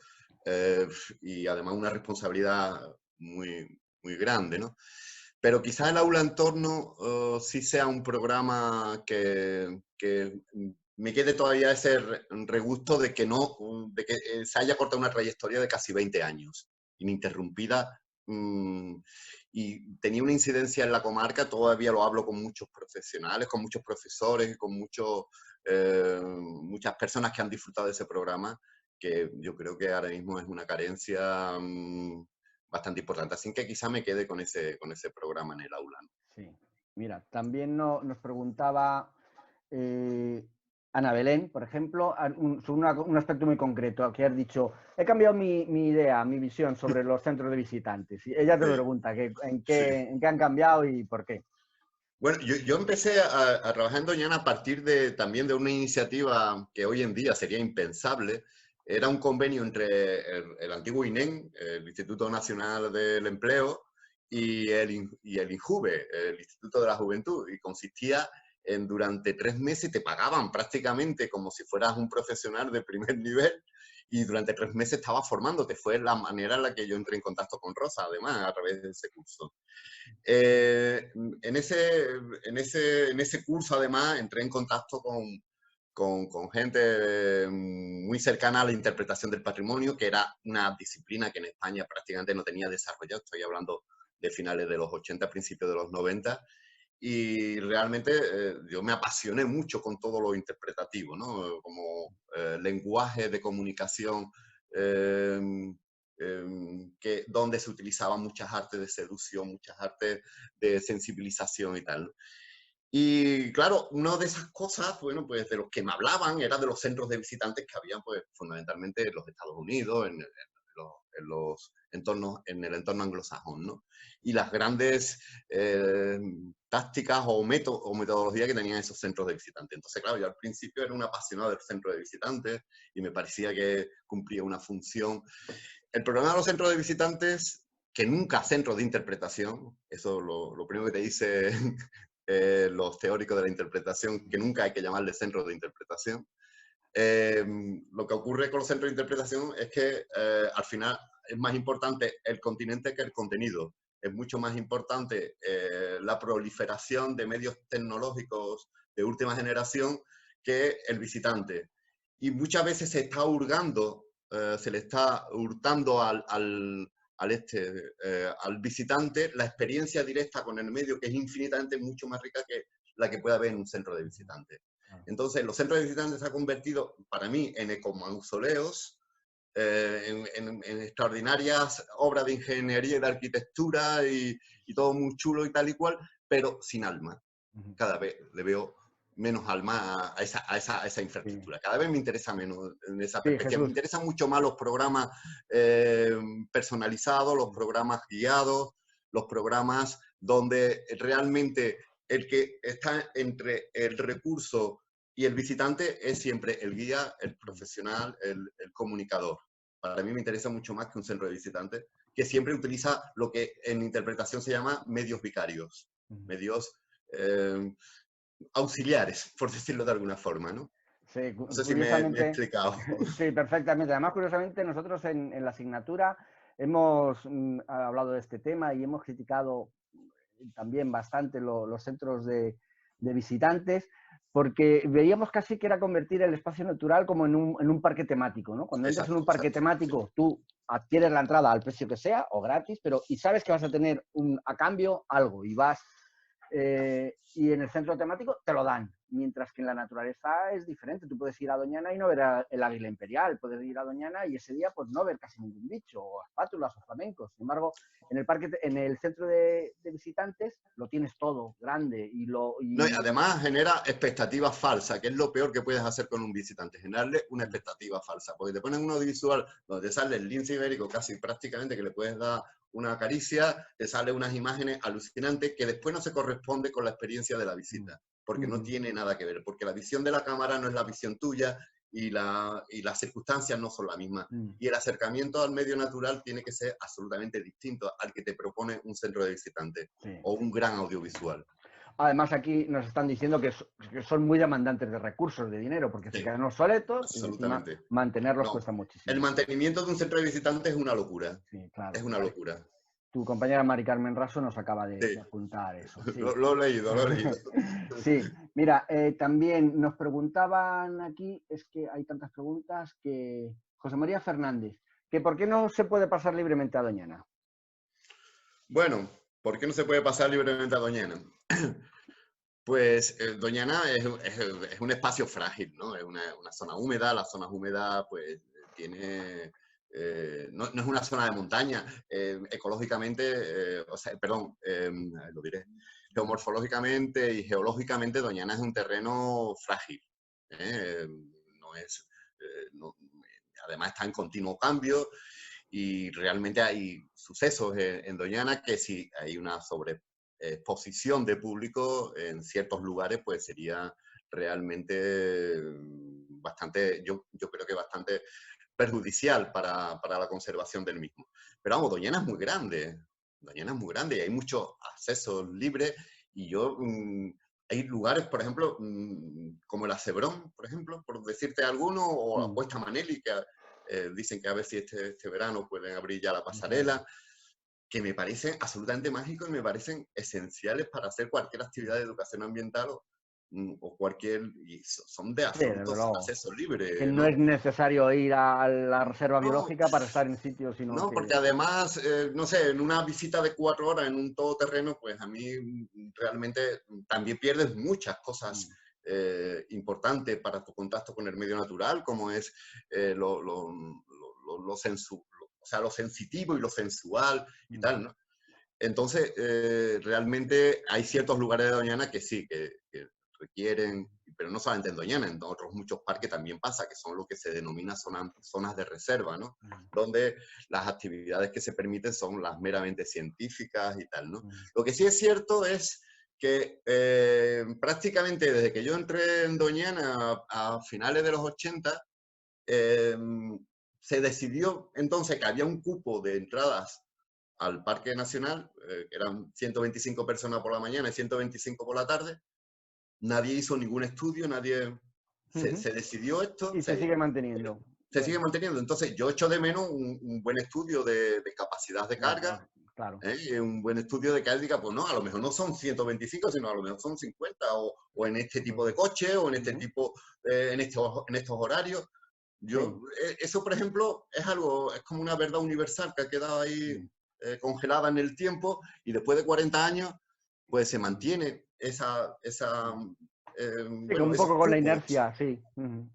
y además una responsabilidad muy grande, ¿no? Pero quizás el aula en torno sí sea un programa que me quede todavía ese regusto de que de que se haya cortado una trayectoria de casi 20 años, ininterrumpida. Y tenía una incidencia en la comarca, todavía lo hablo con muchos profesionales, con muchos profesores, con muchas personas que han disfrutado de ese programa, que yo creo que ahora mismo es una carencia bastante importante. Así que quizá me quede con ese programa en el aula, ¿no? Sí, mira, también nos preguntaba Ana Belén, por ejemplo, sobre un aspecto muy concreto, que has dicho, he cambiado mi idea, mi visión sobre los centros de visitantes. Y ella te Sí, pregunta en sí. qué han cambiado y por qué. Bueno, yo empecé a trabajar en Doñana a partir también de una iniciativa que hoy en día sería impensable. Era un convenio entre el antiguo INEM, el Instituto Nacional del Empleo, y el INJUVE, el Instituto de la Juventud, y consistía en durante 3 meses te pagaban prácticamente como si fueras un profesional de primer nivel, y durante 3 meses estabas formándote. Fue la manera en la que yo entré en contacto con Rosa, además, a través de ese curso. En ese curso, además, entré en contacto con gente muy cercana a la interpretación del patrimonio, que era una disciplina que en España prácticamente no tenía desarrollado. Estoy hablando de finales de los 80, principios de los 90. Y realmente yo me apasioné mucho con todo lo interpretativo, ¿no? Como lenguaje de comunicación, eh, donde se utilizaban muchas artes de seducción, muchas artes de sensibilización y tal. Y claro, una de esas cosas, bueno, pues de los que me hablaban era de los centros de visitantes que había, pues fundamentalmente en los Estados Unidos, en el entorno anglosajón, ¿no? Y las grandes tácticas o metodologías que tenían esos centros de visitantes. Entonces, claro, yo al principio era un apasionado del centro de visitantes y me parecía que cumplía una función. El problema de los centros de visitantes, que nunca centros de interpretación, eso lo primero que te dice los teóricos de la interpretación, que nunca hay que llamarle centros de interpretación. Lo que ocurre con los centros de interpretación es que al final es más importante el continente que el contenido. Es mucho más importante la proliferación de medios tecnológicos de última generación que el visitante. Y muchas veces se está hurgando, se le está hurtando al visitante la experiencia directa con el medio, que es infinitamente mucho más rica que la que puede haber en un centro de visitantes. Entonces, los centros de visitantes se han convertido, para mí, en ecomausoleos, en extraordinarias obras de ingeniería y de arquitectura y todo muy chulo y tal y cual, pero sin alma. Cada vez le veo menos alma a esa infraestructura. Cada vez me interesa menos en esa perspectiva. Me interesan mucho más los programas personalizados, los programas guiados, los programas donde realmente el que está entre el recurso y el visitante es siempre el guía, el profesional, el comunicador. Para mí me interesa mucho más que un centro de visitantes, que siempre utiliza lo que en interpretación se llama medios vicarios, medios auxiliares, por decirlo de alguna forma, ¿no? Sí, No sé si me he explicado. Sí, perfectamente. Además, curiosamente, nosotros en la asignatura hemos hablado de este tema y hemos criticado también bastante los centros de visitantes, porque veíamos casi que era convertir el espacio natural como en un parque temático, ¿no? Cuando entras en un parque temático, sí, tú adquieres la entrada al precio que sea o gratis, y sabes que vas a tener a cambio algo y vas. Y en el centro temático te lo dan, mientras que en la naturaleza es diferente. Tú puedes ir a Doñana y no ver el águila imperial, puedes ir a Doñana y ese día pues no ver casi ningún bicho, o espátulas o flamencos. Sin embargo, en el parque, en el centro de visitantes lo tienes todo grande No, y además genera expectativas falsas, que es lo peor que puedes hacer con un visitante, generarle una expectativa falsa, porque te ponen un audiovisual donde te sale el lince ibérico casi prácticamente, que le puedes dar una caricia, te salen unas imágenes alucinantes que después no se corresponde con la experiencia de la visita, porque no tiene nada que ver, porque la visión de la cámara no es la visión tuya y las circunstancias no son las mismas. Y el acercamiento al medio natural tiene que ser absolutamente distinto al que te propone un centro de visitantes o un gran audiovisual. Además, aquí nos están diciendo que son muy demandantes de recursos, de dinero, porque se quedan obsoletos y encima mantenerlos cuesta muchísimo. El mantenimiento de un centro de visitantes es una locura. Sí, claro. Es una locura. Tu compañera Mari Carmen Raso nos acaba de apuntar eso. Sí. Lo he leído, lo he leído. Sí, mira, también nos preguntaban aquí, es que hay tantas preguntas, que José María Fernández, que ¿por qué no se puede pasar libremente a Doñana? Bueno, ¿por qué no se puede pasar libremente a Doñana? Pues Doñana es un espacio frágil, ¿no? Es una zona húmeda, las zonas húmedas pues tiene... no es una zona de montaña, ecológicamente, lo diré, geomorfológicamente y geológicamente Doñana es un terreno frágil. Además está en continuo cambio y realmente hay sucesos en Doñana que si hay una sobreexposición de público en ciertos lugares, pues sería realmente bastante, yo creo que bastante perjudicial para la conservación del mismo. Pero vamos, Doñana es muy grande y hay muchos accesos libres y hay lugares, por ejemplo, como el Acebrón, por ejemplo, por decirte alguno, o la Cuesta Maneli, que dicen que a ver si este verano pueden abrir ya la pasarela, que me parecen absolutamente mágicos y me parecen esenciales para hacer cualquier actividad de educación ambiental o cualquier... Y son de absoluto acceso libre. Que no es necesario ir a la reserva biológica para estar en sitios, sino no, porque además, no sé, en una visita de 4 horas en un todoterreno, pues a mí realmente también pierdes muchas cosas importantes para tu contacto con el medio natural, como es lo sensitivo y lo sensual y tal, ¿no? Entonces, realmente hay ciertos lugares de Doñana que sí, que requieren, pero no solamente en Doñana, en otros muchos parques también pasa, que son lo que se denomina zonas de reserva, ¿no? Donde las actividades que se permiten son las meramente científicas y tal, ¿no? Lo que sí es cierto es que prácticamente desde que yo entré en Doñana a finales de los 80, se decidió entonces que había un cupo de entradas al Parque Nacional, que eran 125 personas por la mañana y 125 por la tarde. Nadie hizo ningún estudio, se decidió esto. Y se sigue manteniendo. Se sigue manteniendo. Entonces, yo echo de menos un buen estudio de capacidad de carga, claro. Un buen estudio de carga, pues no, a lo mejor no son 125, sino a lo mejor son 50, o en este tipo de coche, o en este tipo, en estos horarios. Eso, por ejemplo, es como una verdad universal que ha quedado ahí congelada en el tiempo, y después de 40 años, pues se mantiene un poco con la inercia, sí.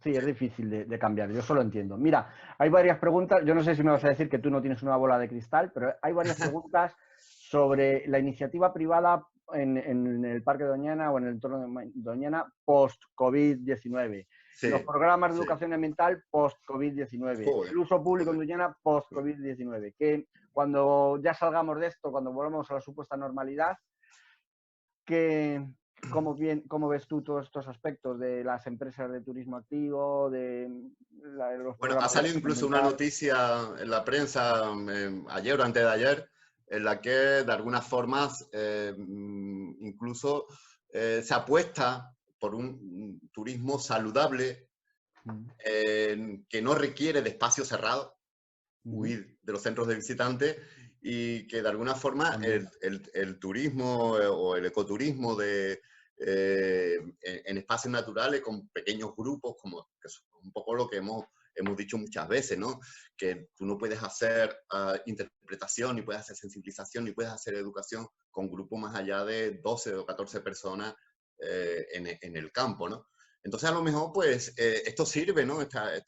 Sí, es difícil de cambiar, yo eso lo entiendo. Mira, hay varias preguntas, yo no sé si me vas a decir que tú no tienes una bola de cristal, pero hay varias preguntas sobre la iniciativa privada en el Parque Doñana o en el entorno de Doñana post-COVID-19. Sí, los programas de educación ambiental post-COVID-19, el uso público en Doñana post-COVID-19, que cuando ya salgamos de esto, cuando volvamos a la supuesta normalidad, ¿cómo ves tú todos estos aspectos de las empresas de turismo activo, los Bueno, ha salido incluso una noticia en la prensa ayer o antes de ayer, en la que de algunas formas incluso se apuesta por un turismo saludable que no requiere de espacios cerrados, huir de los centros de visitantes, y que de alguna forma el turismo o el ecoturismo en espacios naturales con pequeños grupos, que es un poco lo que hemos hemos dicho muchas veces, ¿no? Que tú no puedes hacer interpretación, ni puedes hacer sensibilización, ni puedes hacer educación con grupos más allá de 12 o 14 personas en el campo, ¿no? Entonces, a lo mejor, pues, esto sirve, ¿no? Esta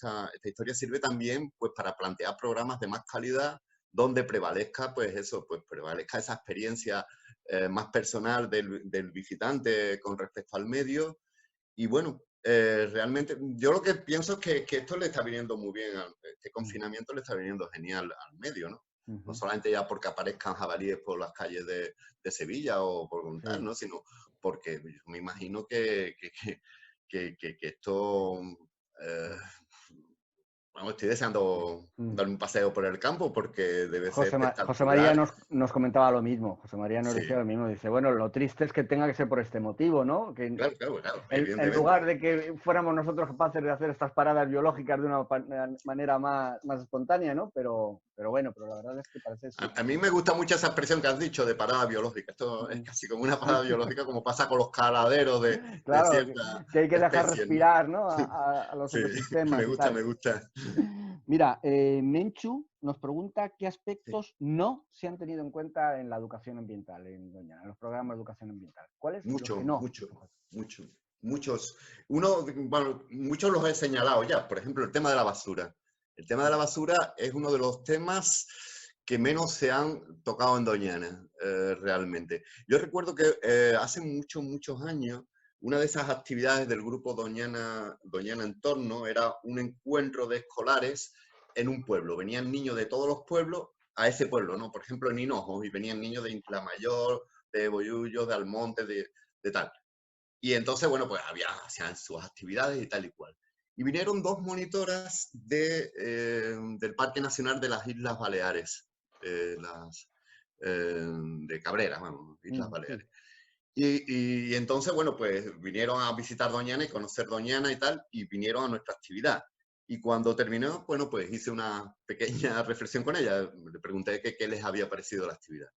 historia sirve también, pues, para plantear programas de más calidad donde prevalezca, pues, eso, pues, prevalezca esa experiencia más personal del visitante con respecto al medio. Y bueno, realmente, yo lo que pienso es que esto le está viniendo muy bien, este confinamiento le está viniendo genial al medio, ¿no? No solamente ya porque aparezcan jabalíes por las calles de Sevilla o por tal, ¿no? Sino porque me imagino que esto... Vamos, estoy deseando dar un paseo por el campo porque debe ser espectacular. José María nos comentaba lo mismo. José María nos decía lo mismo. Dice, bueno, lo triste es que tenga que ser por este motivo, ¿no? Que claro, en lugar de que fuéramos nosotros capaces de hacer estas paradas biológicas de una manera más espontánea, ¿no? Pero bueno, pero la verdad es que parece... A mí me gusta mucho esa expresión que has dicho de parada biológica. Esto es casi como una parada biológica, como pasa con los caladeros de cierta que hay que dejar especie, respirar, ¿no? A los ecosistemas. Me gusta. Mira, Menchu nos pregunta qué aspectos no se han tenido en cuenta en la educación ambiental en Doñana, en los programas de educación ambiental. ¿Cuáles? Muchos, no? Muchos. Muchos los he señalado ya. Por ejemplo, el tema de la basura. El tema de la basura es uno de los temas que menos se han tocado en Doñana, realmente. Yo recuerdo que hace muchos años, una de esas actividades del grupo Doñana Entorno era un encuentro de escolares en un pueblo. Venían niños de todos los pueblos a ese pueblo, ¿no? Por ejemplo, en Hinojo, y venían niños de Incla Mayor, de Bollullos, de Almonte, de tal. Y entonces, bueno, pues hacían sus actividades y tal y cual. Y vinieron 2 monitoras del Parque Nacional de las Islas Baleares, de Cabrera, vamos, Islas Baleares. Y entonces, bueno, pues vinieron a visitar Doñana y conocer Doñana y tal, y vinieron a nuestra actividad. Y cuando terminó, bueno, pues hice una pequeña reflexión con ella, le pregunté qué les había parecido la actividad.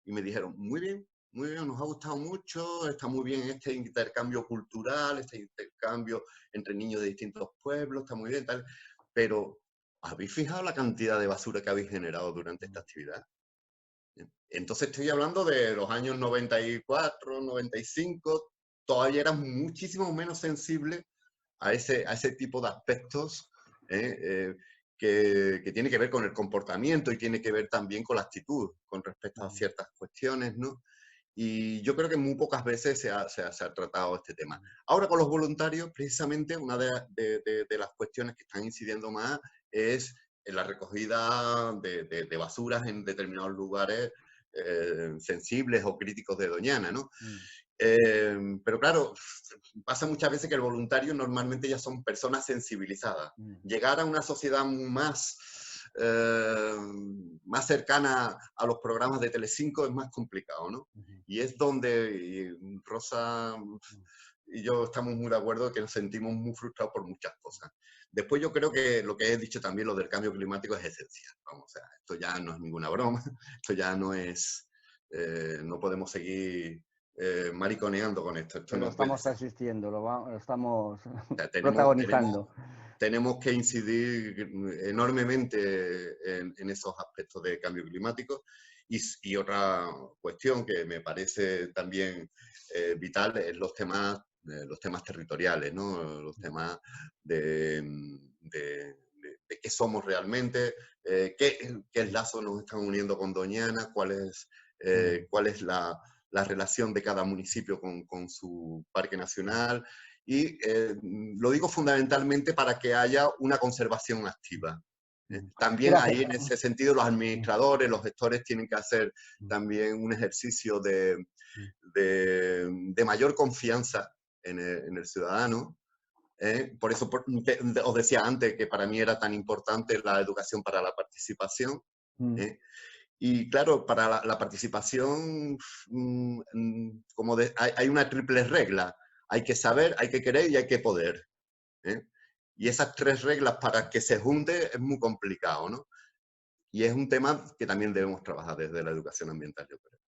Y me dijeron, muy bien, nos ha gustado mucho, está muy bien este intercambio cultural, este intercambio entre niños de distintos pueblos, está muy bien, tal. Pero, ¿habéis fijado la cantidad de basura que habéis generado durante esta actividad? Entonces estoy hablando de los años 94, 95, todavía eran muchísimo menos sensibles a ese tipo de aspectos que tiene que ver con el comportamiento y tiene que ver también con la actitud con respecto a ciertas cuestiones, ¿no? Y yo creo que muy pocas veces se ha tratado este tema. Ahora con los voluntarios, precisamente una de las cuestiones que están incidiendo más es en la recogida de basuras en determinados lugares sensibles o críticos de Doñana, ¿no? Pero claro, pasa muchas veces que el voluntario normalmente ya son personas sensibilizadas. Llegar a una sociedad más cercana a los programas de Telecinco es más complicado, ¿no? Y es donde Rosa y yo estamos muy de acuerdo que nos sentimos muy frustrados por muchas cosas. Después yo creo que lo que he dicho también, lo del cambio climático es esencial. Vamos, o sea, esto ya no es ninguna broma, esto ya no es... no podemos seguir mariconeando con esto. Pero no estamos asistiendo, lo estamos o sea, protagonizando. Tenemos que incidir enormemente en esos aspectos de cambio climático. Y otra cuestión que me parece también vital es los temas territoriales, ¿no? Los temas de qué somos realmente, qué lazos nos están uniendo con Doñana, cuál es la relación de cada municipio con su parque nacional. Y lo digo fundamentalmente para que haya una conservación activa. También ahí, en ese sentido, los administradores, los gestores tienen que hacer también un ejercicio de mayor confianza en el ciudadano. Por eso os decía antes que para mí era tan importante la educación para la participación. Y claro, para la participación hay una triple regla. Hay que saber, hay que querer y hay que poder. Y esas 3 reglas para que se junte es muy complicado, ¿no? Y es un tema que también debemos trabajar desde la educación ambiental, yo creo.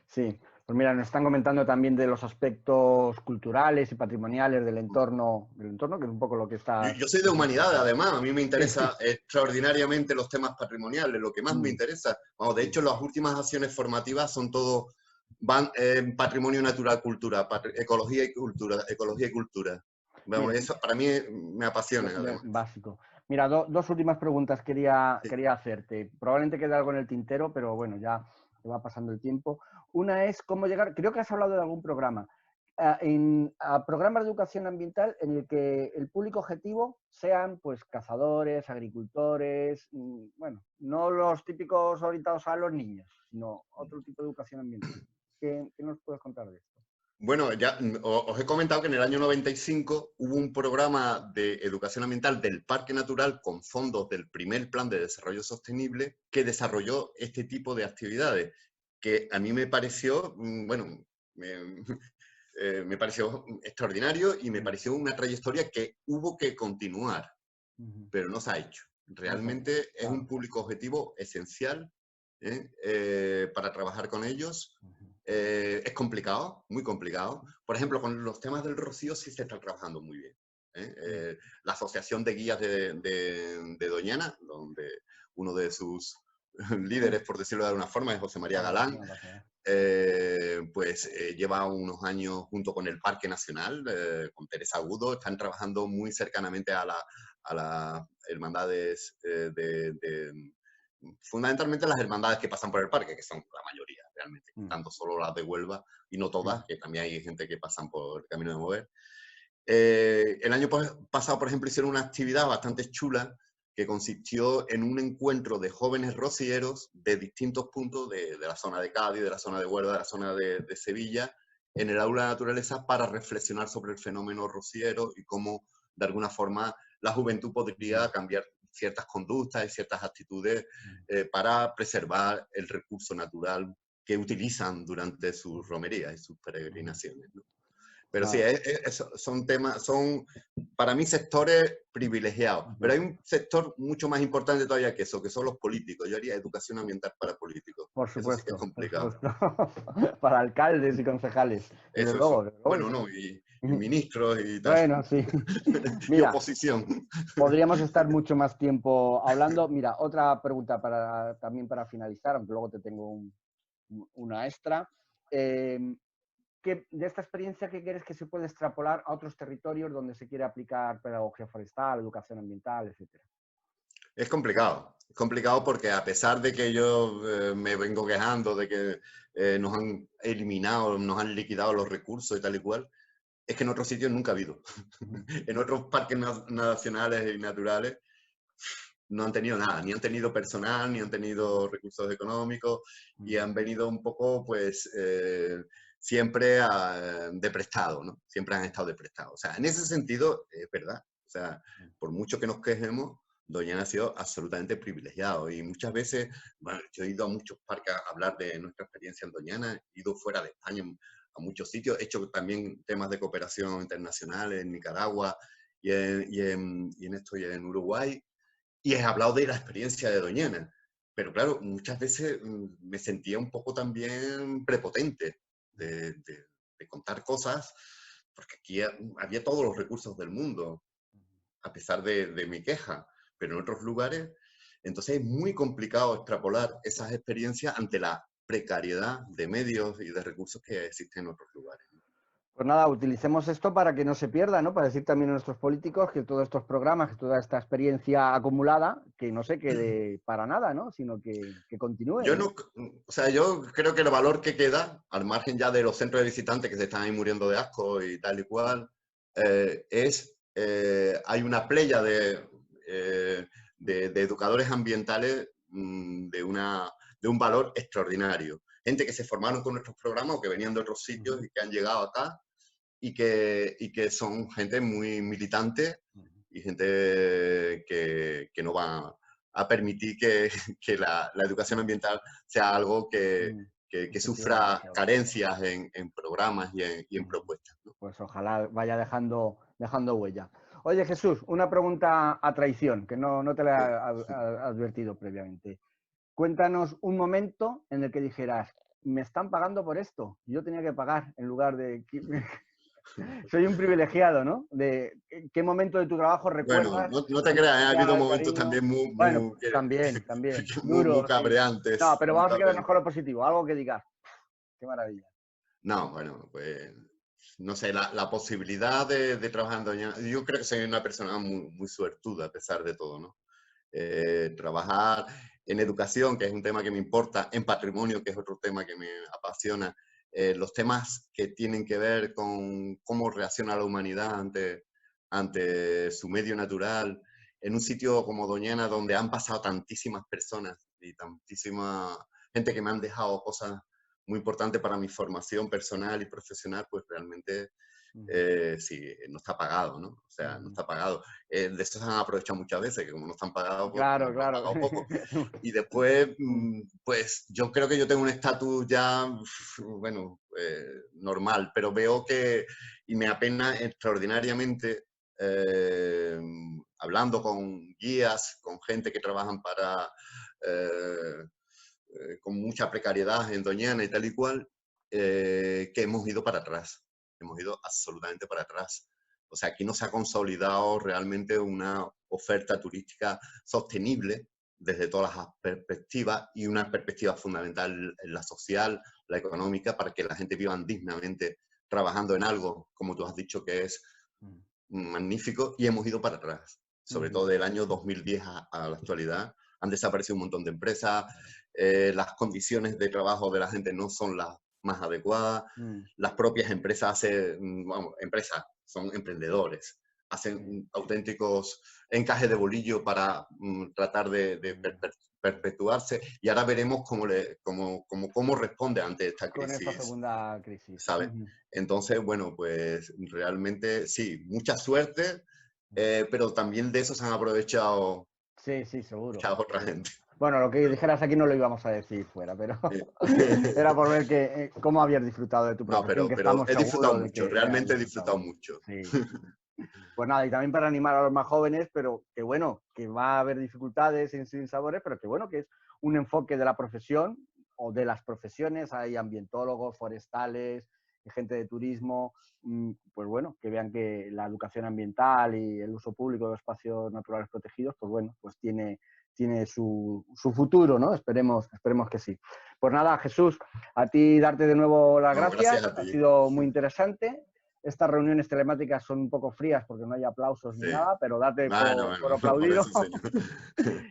Sí, Pues mira, nos están comentando también de los aspectos culturales y patrimoniales del entorno, que es un poco lo que está... Yo soy de humanidades, además, a mí me interesa Sí. extraordinariamente los temas patrimoniales, lo que más me interesa. Vamos, de hecho, las últimas acciones formativas son todo, van en patrimonio natural, cultura, ecología y cultura, ecología y cultura. Vamos, Mira, eso para mí me apasiona, además. básico. Mira, dos últimas preguntas quería Sí. hacerte. Probablemente quede algo en el tintero, pero bueno, ya te va pasando el tiempo. Una es cómo llegar, creo que has hablado de algún programa, a programas de educación ambiental en el que el público objetivo sean pues cazadores, agricultores, bueno, no los típicos orientados a los niños, sino otro tipo de educación ambiental. ¿Qué nos puedes contar de esto? Bueno, ya os he comentado que en el año 95 hubo un programa de educación ambiental del Parque Natural con fondos del primer Plan de Desarrollo Sostenible que desarrolló este tipo de actividades, que a mí me pareció, bueno, me pareció extraordinario y me pareció una trayectoria que hubo que continuar, pero no se ha hecho. Realmente es un público objetivo esencial para trabajar con ellos. Es complicado, muy complicado. Por ejemplo, con los temas del rocío sí se está trabajando muy bien. La Asociación de Guías de Doñana, donde uno de sus líderes, por decirlo de alguna forma, es José María Galán, lleva unos años junto con el Parque Nacional, con Teresa Agudo, están trabajando muy cercanamente a las hermandades fundamentalmente las hermandades que pasan por el parque, que son la mayoría realmente, tanto solo las de Huelva y no todas, que también hay gente que pasan por el Camino de Mover. El año pasado, por ejemplo, hicieron una actividad bastante chula que consistió en un encuentro de jóvenes rocieros de distintos puntos de la zona de Cádiz, de la zona de Huelva, de la zona de Sevilla, en el aula de naturaleza para reflexionar sobre el fenómeno rociero y cómo, de alguna forma, la juventud podría cambiar ciertas conductas y ciertas actitudes para preservar el recurso natural que utilizan durante sus romerías y sus peregrinaciones, ¿no? Pero sí, son temas, son para mí sectores privilegiados. Pero hay un sector mucho más importante todavía que eso, que son los políticos. Yo haría educación ambiental para políticos. Por Eso sí que es supuesto, complicado. para alcaldes y concejales, desde Eso, luego. eso. Desde Bueno, luego. no, y ministros y tal. Bueno, sí. Y Mira, oposición. podríamos estar mucho más tiempo hablando. Mira, otra pregunta también para finalizar, aunque luego te tengo una extra. De esta experiencia, ¿qué crees que se puede extrapolar a otros territorios donde se quiere aplicar pedagogía forestal, educación ambiental, etcétera? Es complicado porque a pesar de que yo me vengo quejando de que nos han eliminado, nos han liquidado los recursos y tal y cual, es que en otros sitios nunca ha habido. En otros parques nacionales y naturales no han tenido nada, ni han tenido personal, ni han tenido recursos económicos y han venido un poco, pues, siempre de prestado, ¿no? Siempre han estado de prestado. O sea, en ese sentido, es verdad. O sea, por mucho que nos quejemos, Doñana ha sido absolutamente privilegiado y muchas veces, bueno, yo he ido a muchos parques a hablar de nuestra experiencia en Doñana, he ido fuera de España a muchos sitios, he hecho también temas de cooperación internacional en Nicaragua y en Uruguay, y he hablado de la experiencia de Doñana. Pero claro, muchas veces me sentía un poco también prepotente de contar cosas, porque aquí había todos los recursos del mundo, a pesar de mi queja, pero en otros lugares, entonces es muy complicado extrapolar esas experiencias ante la precariedad de medios y de recursos que existen en otros lugares. Pues nada, utilicemos esto para que no se pierda, ¿no? Para decir también a nuestros políticos que todos estos programas, que toda esta experiencia acumulada, que no se quede para nada, ¿no? Sino que continúe. Yo no, o sea, yo creo que el valor que queda, al margen ya de los centros de visitantes que se están ahí muriendo de asco y tal y cual, hay una playa de educadores ambientales de un valor extraordinario. Gente que se formaron con nuestros programas o que venían de otros sitios y que han llegado acá y que son gente muy militante y gente que no va a permitir que la educación ambiental sea algo que sufra carencias en programas y en propuestas, ¿no? Pues ojalá vaya dejando huella. Oye, Jesús, una pregunta a traición, que no te la he advertido previamente. Cuéntanos un momento en el que dijeras, me están pagando por esto. Yo tenía que pagar en lugar de... Soy un privilegiado, ¿no? De qué momento de tu trabajo recuerdas. Bueno, no te creas, ha habido momentos cariño. también Bueno, también, muy duro, sí. cabreantes. No, pero muy vamos a quedarnos cabreantes. con lo positivo, algo que digas. Qué maravilla. No, bueno, pues, no sé, la posibilidad de trabajar en Doñana, yo creo que soy una persona muy suertuda a pesar de todo, ¿no? Trabajar en educación, que es un tema que me importa, en patrimonio, que es otro tema que me apasiona, los temas que tienen que ver con cómo reacciona la humanidad ante su medio natural, en un sitio como Doñana, donde han pasado tantísimas personas y tantísima gente que me han dejado cosas muy importantes para mi formación personal y profesional, pues realmente sí, no está pagado, ¿no? O sea, no está pagado. De eso se han aprovechado muchas veces, que como no están pagados, pues Claro, nos lo han claro. pagado poco. Y después, pues yo creo que yo tengo un estatus ya, bueno, normal, pero veo que, y me apena extraordinariamente, hablando con guías, con gente que trabajan para, con mucha precariedad en Doñana y tal y cual, que hemos ido para atrás. Hemos ido absolutamente para atrás. O sea, aquí no se ha consolidado realmente una oferta turística sostenible desde todas las perspectivas y una perspectiva fundamental en la social, la económica, para que la gente viva dignamente trabajando en algo, como tú has dicho, que es magnífico, y hemos ido para atrás. Sobre todo del año 2010 a la actualidad. Han desaparecido un montón de empresas, las condiciones de trabajo de la gente no son las más adecuadas, las propias empresas empresas son emprendedores, hacen auténticos encajes de bolillo para tratar de perpetuarse, y ahora veremos cómo responde ante esta crisis. Con esta segunda crisis. ¿Sabes? Entonces, bueno, pues realmente sí, mucha suerte, pero también de eso se han aprovechado Sí, seguro. mucha otra gente. Bueno, lo que dijeras aquí no lo íbamos a decir fuera, pero era por ver cómo habías disfrutado de tu profesión, No, pero he disfrutado mucho, de que realmente he disfrutado mucho. Sí. Pues nada, y también para animar a los más jóvenes, pero que bueno, que va a haber dificultades sin sabores, pero que bueno, que es un enfoque de la profesión o de las profesiones, hay ambientólogos, forestales, gente de turismo, pues bueno, que vean que la educación ambiental y el uso público de espacios naturales protegidos, pues bueno, pues tiene su futuro, ¿no? Esperemos que sí. Pues nada, Jesús, a ti darte de nuevo las gracias, a ti. Ha sido muy interesante. Estas reuniones telemáticas son un poco frías porque no hay aplausos ni nada, pero date por aplaudido.